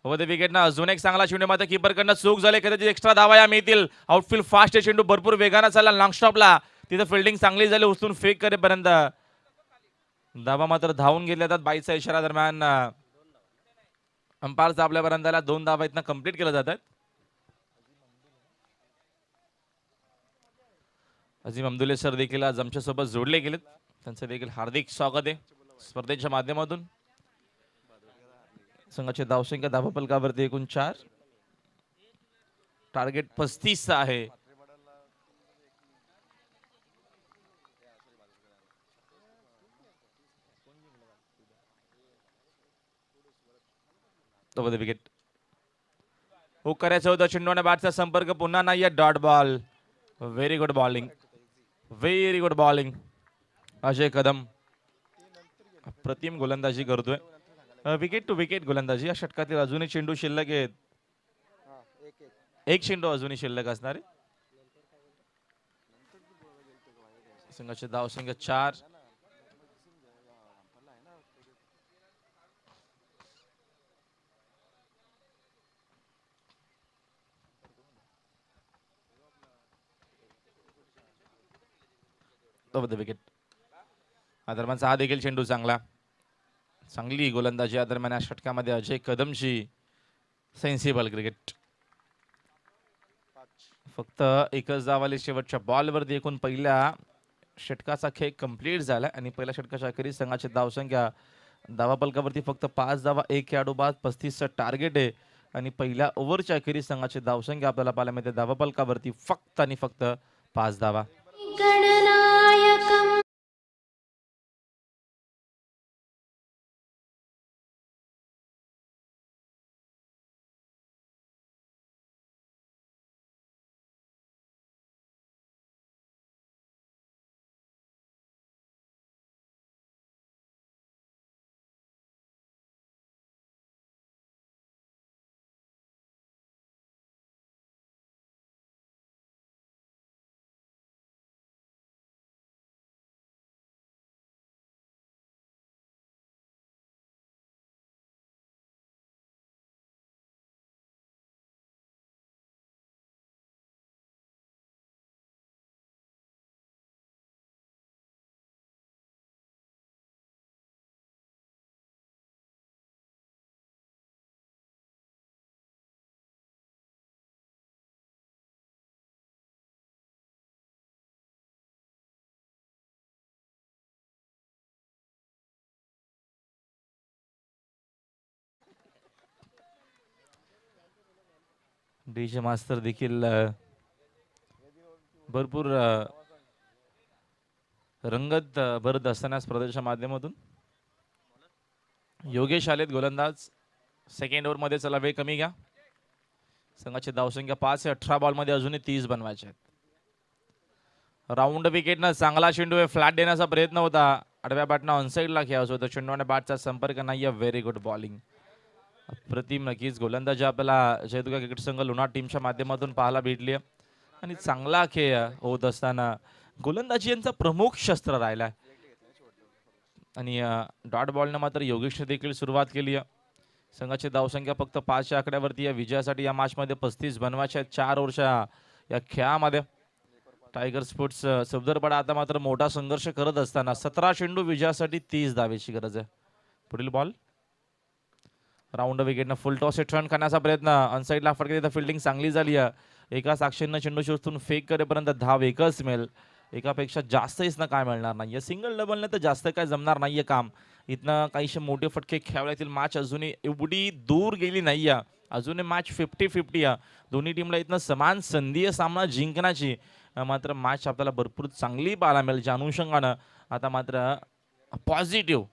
व विकेटनं अजून एक चांगला चेंडू मात्र कीपरकडनं चूक झाली, कदाचित एक्स्ट्रा धावा या मिळतील. आउटफील्ड फास्ट आहे, चेंडू भरपूर वेगानं चालला लॉंग स्टॉपला. तिथं फिल्डिंग चांगली झाली, उचलून फेक करेपर्यंत धावा मात्र धावून गेले जातात. बाईचा इशारा दरम्यान अंपायरचा आपल्यापर्यंत 2 धावा इथनं कंप्लीट केल्या जातात. अजिम अब्दुल्ले सर देखील आज आमच्यासोबत जोडले गेलेत, त्यांचं देखील हार्दिक स्वागत आहे स्पर्धेच्या माध्यमातून. संघाची धावसंख्या धावफलकावरती एकूण 4. टार्गेट 35 आहे. विकेट हुक करायचं होतं, चेंडूने बॅटचा संपर्क पुन्हा नाहीये. Dot ball. Very good bowling, very good bowling. Ajay Kadam अप्रतिम गोलंदाजी करतोय. विकेट टू विकेट गोलंदाजी. या षटकातील अजूनही चेंडू शिल्लक आहेत. एक चेंडू अजूनही शिल्लक असणार आहे. संघाची धावसंख्या 4. विकेट. आदरम्यानचा हा देखील चेंडू चांगला, चांगली गोलंदाजी आदरम्यान या षटकामध्ये अजय कदमची. Sensible cricket. फक्त एकच धावाली शेवटच्या बॉलवरती. एकूण पहिल्या षटकाचा खेळ कंप्लीट झाला आणि पहिल्या षटकाच्या अखेरीस संघाची धावसंख्या धावाफलकावरती फक्त 5 धावा, 1 खेळाडू बाद, 35चं टार्गेट आहे. आणि पहिल्या ओव्हरच्या अखेरीस संघाची धावसंख्या आपल्याला पाहायला मिळते धावाफलकावरती फक्त आणि फक्त 5 धावा. गणनायकम् डीजे मास्तर देखील भरपूर रंगत भरत असताना स्पर्धेच्या माध्यमातून. योगेश आलेत गोलंदाज. सेकंड ओव्हर मध्ये. चला वेळ कमी घ्या. संघाची धावसंख्या 5 आहे. 18 बॉल मध्ये अजूनही 30 बनवायचे आहेत. राऊंड विकेटनं चांगला चेंडू आहे, फ्लॅट देण्याचा प्रयत्न होता. आडव्या बॅटनं ऑनसाईडला खेळायचं होतं, चेंडूने बॅटचा संपर्क नाहीये. Very good bowling. अप्रतिम नक्कीच गोलंदाजी आपल्याला जयदुर्गा क्रिकेट संघ लोणार टीमच्या माध्यमातून पाहायला भेटली आहे. आणि चांगला खेळ होत असताना गोलंदाजी यांचा प्रमुख शस्त्र राहिलाय. आणि डॉट बॉलनं मात्र योगेशने देखील सुरुवात केली आहे. संघाची धावसंख्या फक्त 5च्या आकड्यावरती या विजयासाठी या मॅचमध्ये 35 बनवायच्या आहेत 4 ओव्हरच्या या खेळामध्ये. टायगर स्पोर्ट्स सफदरपाडा आता मात्र मोठा संघर्ष करत असताना 17 चेंडू विजयासाठी 30 धावेची गरज आहे. पुढील बॉल. राऊंड विकेटनं फुल टॉस टर्न करण्याचा प्रयत्न. अनसाईडला फटके देता फिल्डिंग चांगली झाली आहे. एका साक्षीनं चेंडू शोधून फेक करेपर्यंत धाव एकच मिळेल. एकापेक्षा जास्त इसनं काय मिळणार नाहीये. सिंगल डबलने तर जास्त काय जमणार नाहीये काम. इथनं काहीशे मोठे फटके खेळातील मॅच अजूनही एवढी दूर गेली नाही आहे. अजूनही मॅच 50-50 आहे. दोन्ही टीमला इथनं समान संधी सामना जिंकण्याची. मात्र मॅच आपल्याला भरपूर चांगली पाहायला मिळेल, ज्या अनुषंगानं आता मात्र पॉझिटिव्ह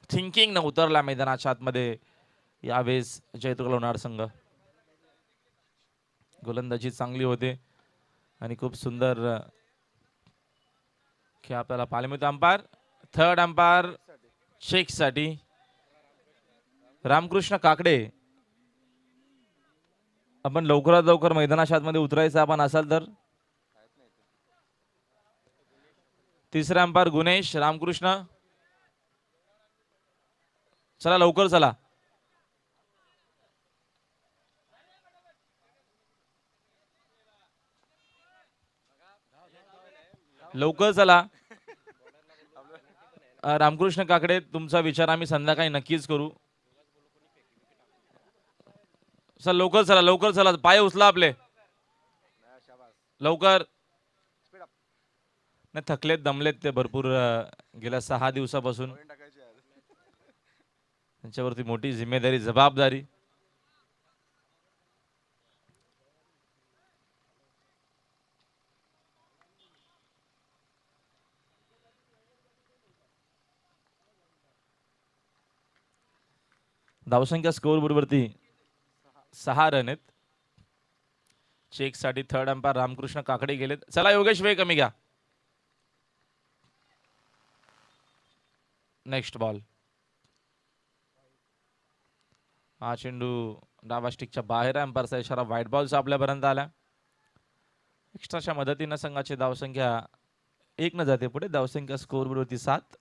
थिंकिंग न उतरला मैदानाच्या आतमध्ये यावेळेस जयतुर्ग लोणार संघ. गोलंदाजी चांगली होते आणि खूप सुंदर खेळ आपल्याला पाहायला मिळतो. अंपायर थर्ड अंपायर चेकसाठी रामकृष्ण काकडे. आपण लवकरात लवकर मैदानाच्या आतमध्ये उतरायचं आपण असाल तर. तिसरा अंपायर गुणेश रामकृष्ण. चला लवकर चला. लवकर चला. रामकृष्ण काकडे, तुमचा विचार आम्ही संध्याकाळी नक्कीच करू. चल लवकर चला, लवकर चला. पाय उचला आपले लवकर. नाही थकलेत दमलेत ते भरपूर गेल्या 6 दिवसापासून. त्यांच्यावरती मोठी जिम्मेदारी जबाबदारी. धावसंख्या स्कोअर बोर्डवरती 6 रन आहेत. चेकसाठी थर्ड अंपायर रामकृष्ण काकडे गेलेत. चला योगेश वेळ कमी घ्या. Next ball. हा चेंडू डावा स्टिकच्या बाहेर. अंपायरचा इशारा व्हाईट बॉलचा आपल्यापर्यंत आला. एक्स्ट्राच्या मदतीनं संघाची धावसंख्या 1 न जाते पुढे. धावसंख्या स्कोअर बोर्डवरती 7.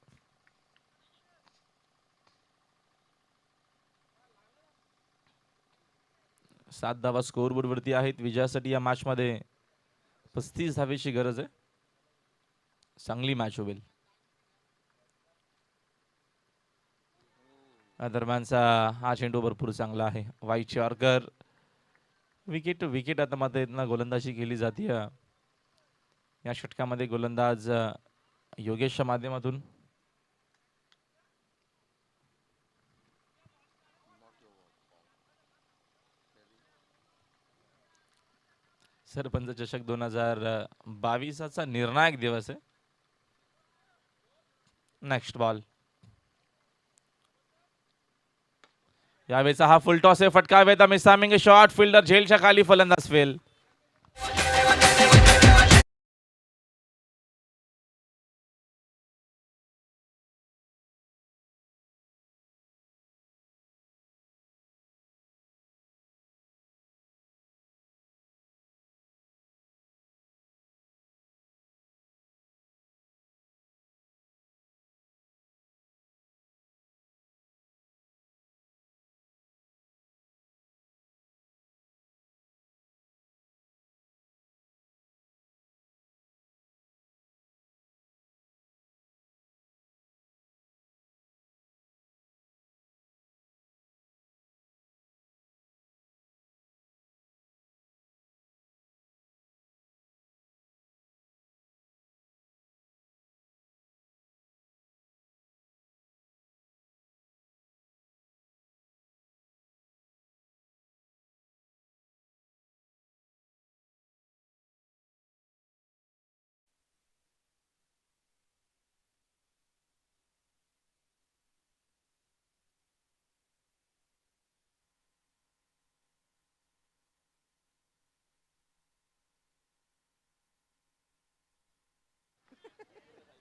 सात धावा स्कोअर बोर्डवरती आहेत. विजयासाठी या मॅच मध्ये 35 धावेची गरज आहे. चांगली मॅच होईल. दरम्यानचा हा चेंडू भरपूर चांगला आहे. वाईट यॉर्कर. विकेट विकेट आता मात्र इथनं गोलंदाजी केली जाते. या षटकामध्ये गोलंदाज योगेशच्या माध्यमातून. सरपंच चषक 2022चा निर्णायक दिवस आहे. Next ball. यावेळेचा हा फुल टॉस आहे. फटकावेत मिसामिंग शॉट. फिल्डर झेलच्या खाली. फलंदाज फेल.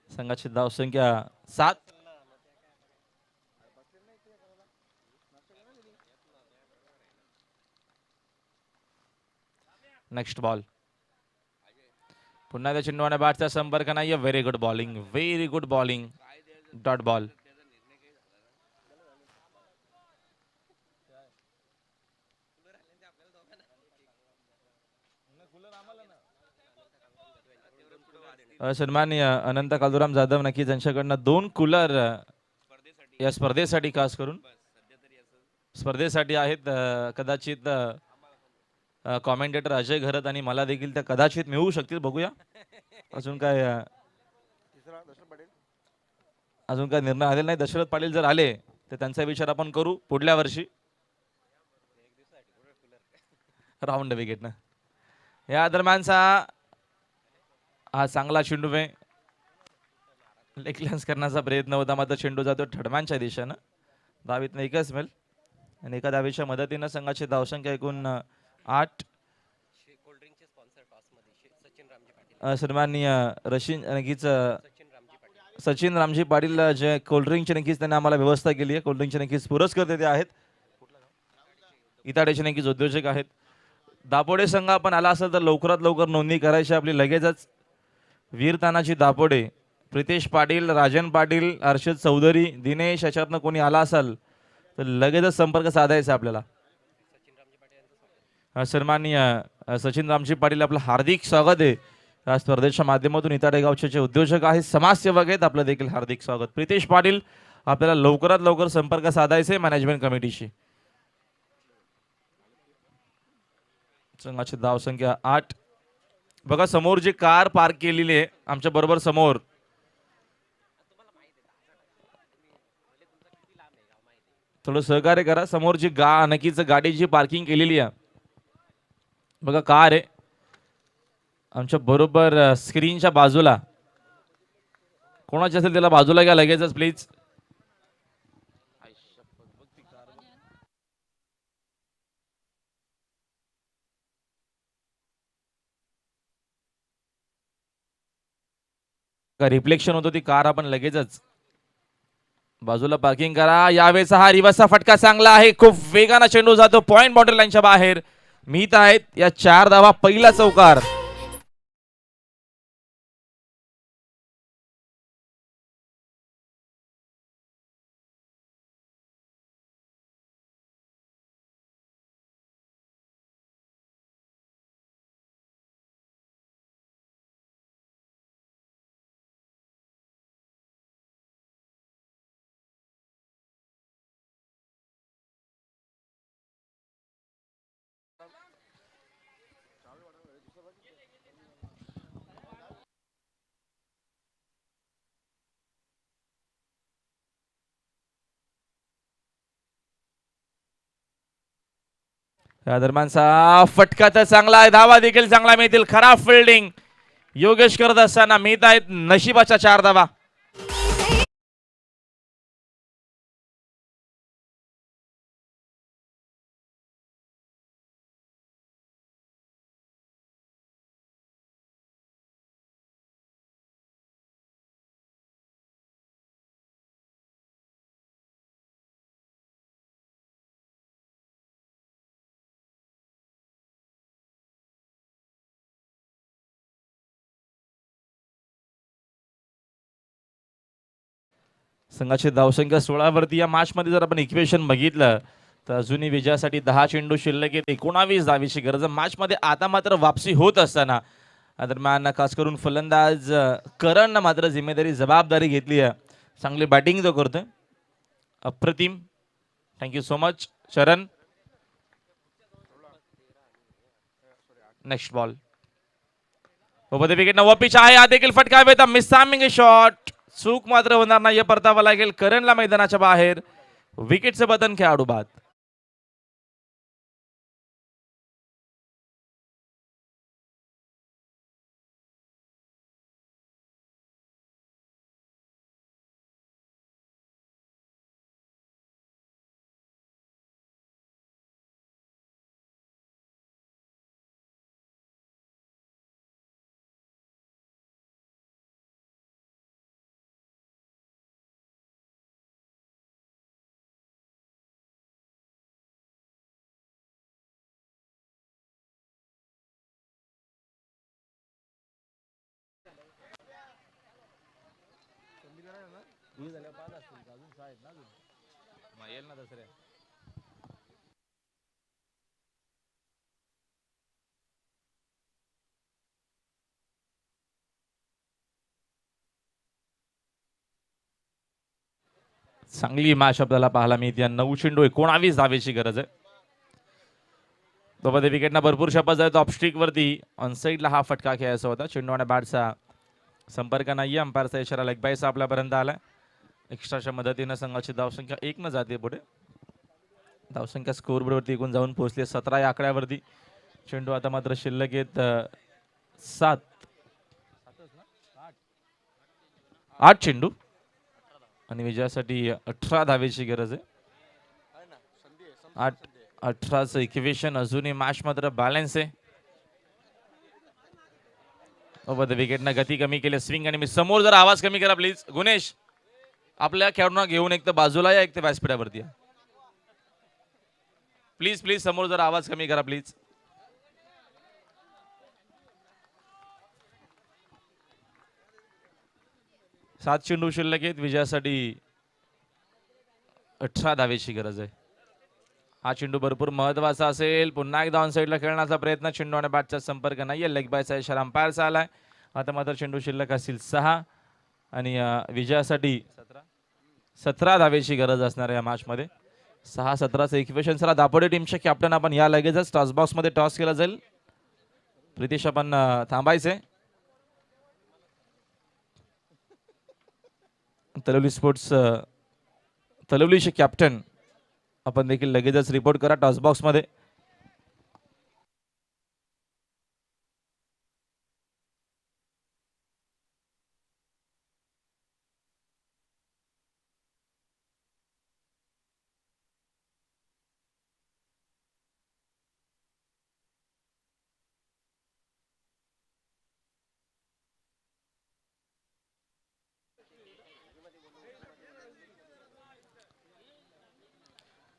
संघाची धावसंख्या 7. Next ball. पुन्हा त्या चेंडूने बॅटचा संपर्क नाही. Very good bowling. Very good bowling. Dot ball. सन्माननीय अनंत कालुराम जाधव नक्कीच यांच्याकडनं 2 कूलर या स्पर्धेसाठी खास करून स्पर्धेसाठी आहेत. कदाचित कॉमेंटेटर अजय घरत आणि मला देखील त्या कदाचित मिळू शकतील. बघूया अजून काय. अजून काय निर्णय आलेला नाही. दशरथ पाटील जर आले तर त्यांचा विचार आपण करू पुढल्या वर्षी. राऊंड विकेटनं या दरम्यानचा हा चांगला चेंडू आहे. लेग करण्याचा प्रयत्न होता मात्र चेंडू जातो ठडमांच्या दिशेनं. धावीतनं एकच मिळेल आणि एका धावेच्या मदतीनं संघाची धावसंख्या एकूण 8. सन्माननीय सचिन रामजी पाटील जे कोल्ड्रिंकचे नक्कीच त्यांनी आम्हाला व्यवस्था केली आहे. कोल्ड्रिंकचे नक्कीच पुरस्कार ते आहेत. इताडेचे नक्कीच उद्योजक आहेत. दापोडे संघ आपण आला असेल तर लवकरात लवकर नोंदणी करायची आपली लगेचच. वीर तानाजी दापोडे, प्रितेश पाटील, राजन पाटील, हर्षद चौधरी, दिनेश याच्यातनं कोणी आला असेल तर लगेचच संपर्क साधायचा आपल्याला. सन्माननीय सचिन रामजी पाटील आपलं हार्दिक स्वागत आहे या स्पर्धेच्या माध्यमातून. इताडे गावचे जे उद्योजक आहेत, समाजसेवक आहेत, आपलं देखील हार्दिक स्वागत. प्रितेश पाटील आपल्याला लवकरात लवकर संपर्क साधायचे मॅनेजमेंट कमिटीशी. संघाची धावसंख्या 8. बघा समोर जी कार पार्क केलेली आहे आमच्या बरोबर समोर, थोडं सहकार्य करा. समोर जी नक्कीच गाडीची पार्किंग केलेली आहे बघा, कार आहे आमच्या बरोबर स्क्रीनच्या बाजूला. कोणाची असेल त्याला बाजूला घ्या लगेचच प्लीज. रिफ्लेक्शन होतो ती कार, आपण लगेचच बाजूला पार्किंग करा. यावेळेचा हा रिवर्सचा फटका चांगला आहे. खूप वेगाने चेंडू जातो पॉइंट बाउंड्री लाईनच्या बाहेर. मिहित आहेत या 4 धावा. पहिला चौकार. या दरम्यानचा फटका तर चांगला आहे. धावा देखील चांगला मिळतील. खराब फिल्डिंग योगेश करत असताना मिळत आहेत नशिबाच्या 4 धावा. संघाची धावसंख्या 16 वरती. या मॅच मध्ये जर आपण इक्वेशन बघितलं तर अजूनही विजयासाठी 10 चेंडू शिल्लक आहेत. 19 धावेची गरज. मॅच मध्ये आता मात्र वापसी होत असताना दरम्यान खास करून फलंदाज करण मात्र जिम्मेदारी जबाबदारी घेतली आहे. चांगली बॅटिंग जो करतोय, अप्रतिम. थँक्यू सो मच शरण. Next ball over the wicket. नवा पिच आहे. हा देखील फटका हवेत. मिसॅमिंग शॉट. चूक मात्र होणार नाही. परतावा लागेल करणला मैदानाच्या बाहेर. विकेटचं बटन खेळाडू बाद. चांगली मॅच आपल्याला पाहायला मिळते. 9 चेंडू 19 धावेची गरज आहे. दोबादे विकेटना भरपूर शपथ जातो. ऑफस्ट्रिक वरती ऑन साइडला हा फटका खेळायचा होता. चेंडू आणि बॅटचा संपर्क नाहीये. अंपायरचा इशारा लेग बायचा आपल्यापर्यंत आलाय. एक्स्ट्राच्या मदतीनं संघाची धावसंख्या 1 न जाते पुढे. धावसंख्या स्कोअरबोर्डवरती एकूण जाऊन पोहोचली 17 या आकड्यावरती. चेंडू आता मात्र शिल्लक आहेत 7 8 चेंडू आणि विजयासाठी 18 धावेची गरज आहे. 18चं इक्वेशन अजूनही मॅच मात्र बॅलन्स आहे. विकेटनं गती कमी केली स्विंग आणि मी समोर जरा आवाज कमी करा प्लीज. गुणेश आपल्या खेळाडूंना घेऊन एक तर बाजूला या एक तर व्यासपीठावरती या प्लीज प्लीज. समोर जरा आवाज कमी करा प्लीज. सात चेंडू शिल्लक आहेत. विजयासाठी 18 धावेची गरज आहे. हा चेंडू भरपूर महत्वाचा असेल. पुन्हा एकदा ऑन साईडला खेळण्याचा प्रयत्न. चेंडू आणि बॅटचा संपर्क नाहीये. लेग बायचा इशारा अंपायरचा आलाय. आता मात्र चेंडू शिल्लक असतील 6 आणि विजयासाठी 17 धावेची गरज असणार आहे या मॅच मध्ये. 6-17चं इक्वेशन. चला दापोडे टीमच्या कॅप्टन आपण या लगेचच टॉस बॉक्स मध्ये टॉस केला जाईल. प्रितेश आपण थांबायचे. तलवली स्पोर्ट्स तलवलीचे कॅप्टन आपण देखील लगेचच रिपोर्ट करा टॉस बॉक्स मध्ये.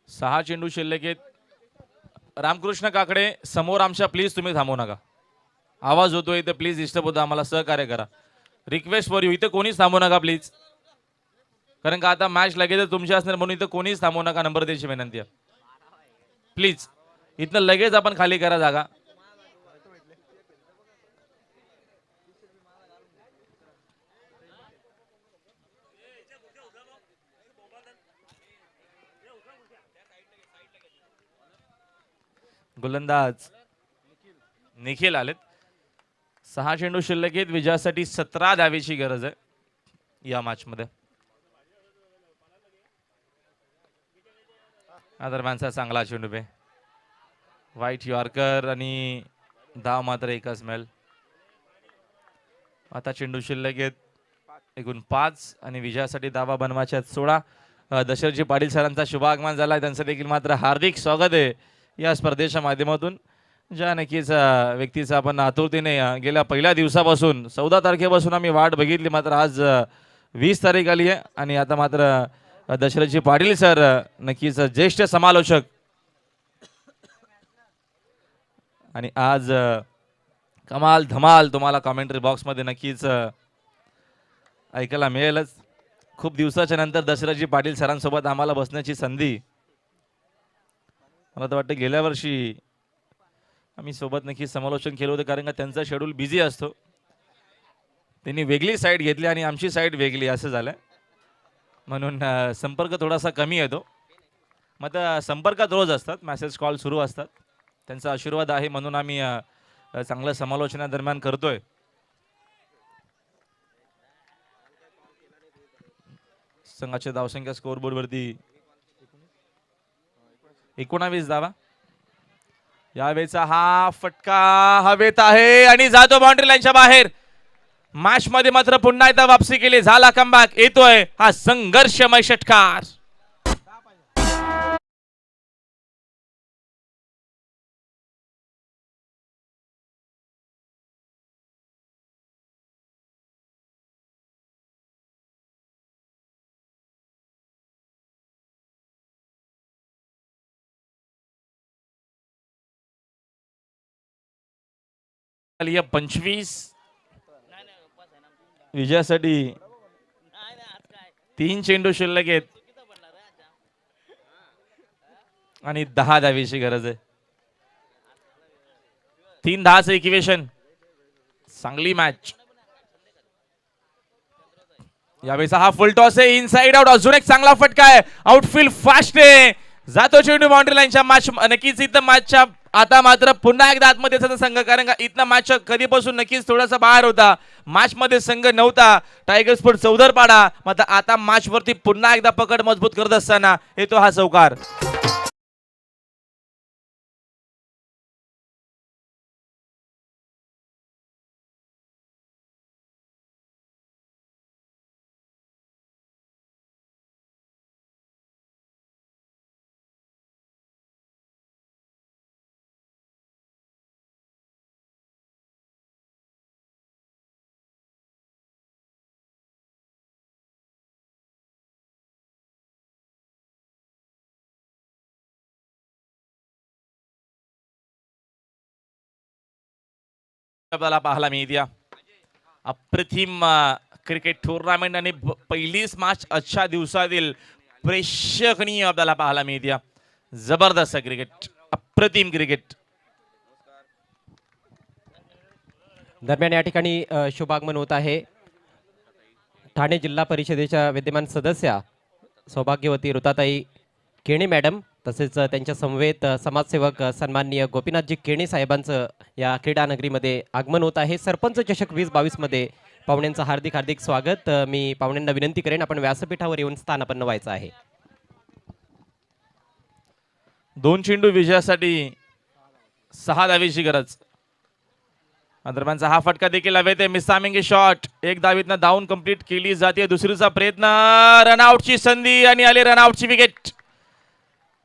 सहा चेंडू शिल्लक आहेत. रामकृष्ण काकडे समोर आमच्या प्लीज तुम्ही थांबू नका. आवाज होतोय इथे प्लीज डिस्टर्ब होतो. आम्हाला सहकार्य करा. Request for you. इथे कोणीच थांबू नका प्लीज. कारण का आता मॅच लगेच तुमची असणार म्हणून इथे कोणीच थांबू नका. नंबर द्यायची विनंती आहे प्लीज. इथनं लगेच आपण खाली करा जागा. गोलंदाज निखिल आलेत. 6 चेंडू शिल्लक आहेत. विजयासाठी 17 धावेची गरज आहे या मॅच मध्ये. दरम्यानचा चांगला चेंडू पे व्हाईट यॉर्कर आणि धाव मात्र एकच मिळेल. आता चेंडू शिल्लक आहेत एकूण 5 आणि विजयासाठी धावा बनवायच्या 16. दशरथजी पाटील सरांचा शुभागमन झाला. त्यांचं देखील मात्र हार्दिक स्वागत आहे या स्पर्धेच्या माध्यमातून. ज्या नक्कीच व्यक्तीचा आपण आतुरतेने गेल्या पहिल्या दिवसापासून 14 तारखेपासून आम्ही वाट बघितली. मात्र आज 20 तारीख आली आहे आणि आता मात्र दशरथजी पाटील सर नक्कीच ज्येष्ठ समालोचक आणि आज कमाल धमाल तुम्हाला कमेंट्री बॉक्स मध्ये नक्कीच ऐकायला मिळेलच. खूप दिवसाच्या नंतर दशरथजी पाटील सरांसोबत आम्हाला बसण्याची संधी. मला तर वाटतं गेल्या वर्षी आम्ही सोबत नक्की समालोचन केलं होतं कारण का त्यांचा शेड्यूल बिझी असतो. त्यांनी वेगळी साईड घेतली आणि आमची साईड वेगळी असं झालं म्हणून संपर्क थोडासा कमी येतो. मग संपर्कात रोज असतात. मेसेज कॉल सुरू असतात. त्यांचा आशीर्वाद आहे म्हणून आम्ही चांगलं समालोचनादरम्यान करतोय. संघाच्या धावसंख्या स्कोअरबोर्ड वरती 19 धावा. यावेळेचा हा फटका हवेत आहे आणि जातो बाउंड्री लाईनच्या बाहेर. मॅच मध्ये मात्र पुन्हा एकदा वापसी केली. झाला कमबॅक. येतोय हा संघर्षमय षटकार. या 25 विजयासाठी 3 चेंडू शिल्लक आहेत आणि 10 धावेची गरज आहे. 3 10चं इक्वेशन. चांगली मॅच. यावेळेचा हा फुल टॉस आहे. Inside out. अजून एक चांगला फटका आहे. आउटफील्ड फास्ट आहे. जातो चेंडू बाउंड्री लाईनच्या. मॅच नक्कीच इथं मॅचच्या आता मात्र पुन्हा एकदा आतमध्ये येतो संघ, कारण का इथला मॅच कधीपासून नक्कीच थोडासा बाहेर होता. मॅच मध्ये संघ नव्हता. टायगर स्पोर्ट चौधरपाडा मात्र आता मॅच वरती पुन्हा एकदा पकड मजबूत करत असताना येतो हा चौकार. आपल्याला पाहायला मिळते अप्रतिम क्रिकेट टुर्नामेंट आणि पहिलीच मॅच आजच्या दिवसातील प्रेक्षणीय आपल्याला पाहायला मिळते. जबरदस्त क्रिकेट, अप्रतिम क्रिकेट. दरम्यान या ठिकाणी शुभागमन होत आहे ठाणे जिल्हा परिषदेच्या विद्यमान सदस्या सौभाग्यवती ऋताताई केणे मॅडम, तसेच त्यांच्या समवेत समाजसेवक सन्माननीय गोपीनाथजी केणे साहेबांचं या क्रीडा नगरीमध्ये आगमन होत आहे. सरपंच चषक 2022 मध्ये पाहुण्यांचं हार्दिक हार्दिक स्वागत. मी पाहुण्यांना विनंती करेन आपण व्यासपीठावर येऊन स्थानापन्न व्हायचं आहे. 2 चेंडू विजयासाठी 6 धावेची गरज. दरम्यानचा हा फटका देखील हवे ते मिसामिंग शॉट. एक धावीतनं धावून कंप्लीट केली जाते. दुसरीचा प्रयत्न, रनआउटची संधी आणि आली रनआउटची विकेट.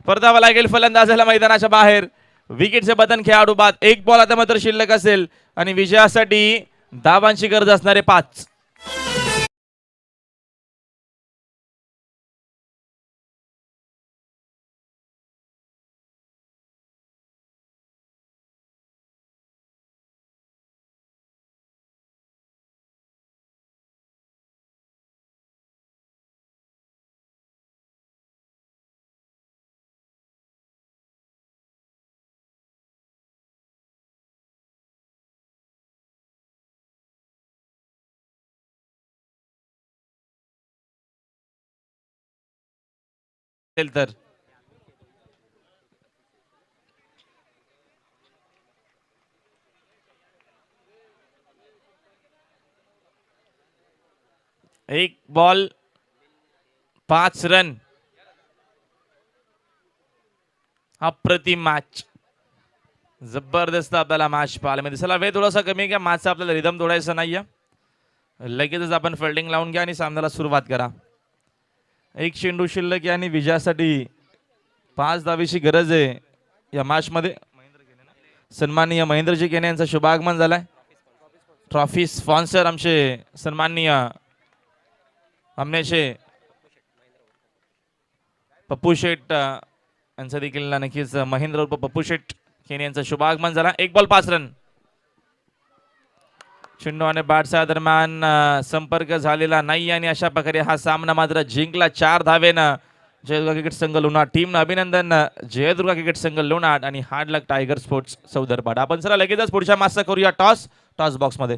परतावा लागेल फलंदाजाला मैदानाच्या बाहेर. विकेटचे बटन खेळाडू बाद. एक बॉल आता मात्र शिल्लक असेल आणि विजयासाठी धावांची गरज असणारे 5. तर एक बॉल 5 रन. अप्रतिम मॅच, जबरदस्त आपल्याला मॅच पाहायला मिळते. चला वेळ थोडासा कमी घ्या, मॅचचा आपल्याला रिदम तोडायचा नाहीये. लगेचच आपण फिल्डिंग लावून घ्या आणि सामन्याला सुरुवात करा. एक चेंडू शिल्लक आणि विजयासाठी 5 धावेची गरज आहे या मॅच मध्ये. सन्माननीय महेंद्रजी केने यांचं शुभागमन झालंय. ट्रॉफी स्पॉन्सर आमचे सन्माननीय आमनेचे पप्पू शेठ यांचं देखील नक्कीच महेंद्र उर्फ पप्पू शेठ केने यांचं शुभागमन झाला. 1 बॉल 5 रन. चेंडू आणि बॅटच्या दरम्यान संपर्क झालेला नाही आणि अशा प्रकारे हा सामना मात्र जिंकला 4 धावेनं जयदुर्गा क्रिकेट संघ लोणार. टीमनं अभिनंदन जयदुर्गा क्रिकेट संघ लोणार आणि हार्ड लक टायगर स्पोर्ट्स चौधरपाडा. आपण चला लगेचच पुढच्या मॅचचा करूया टॉस बॉक्स मध्ये.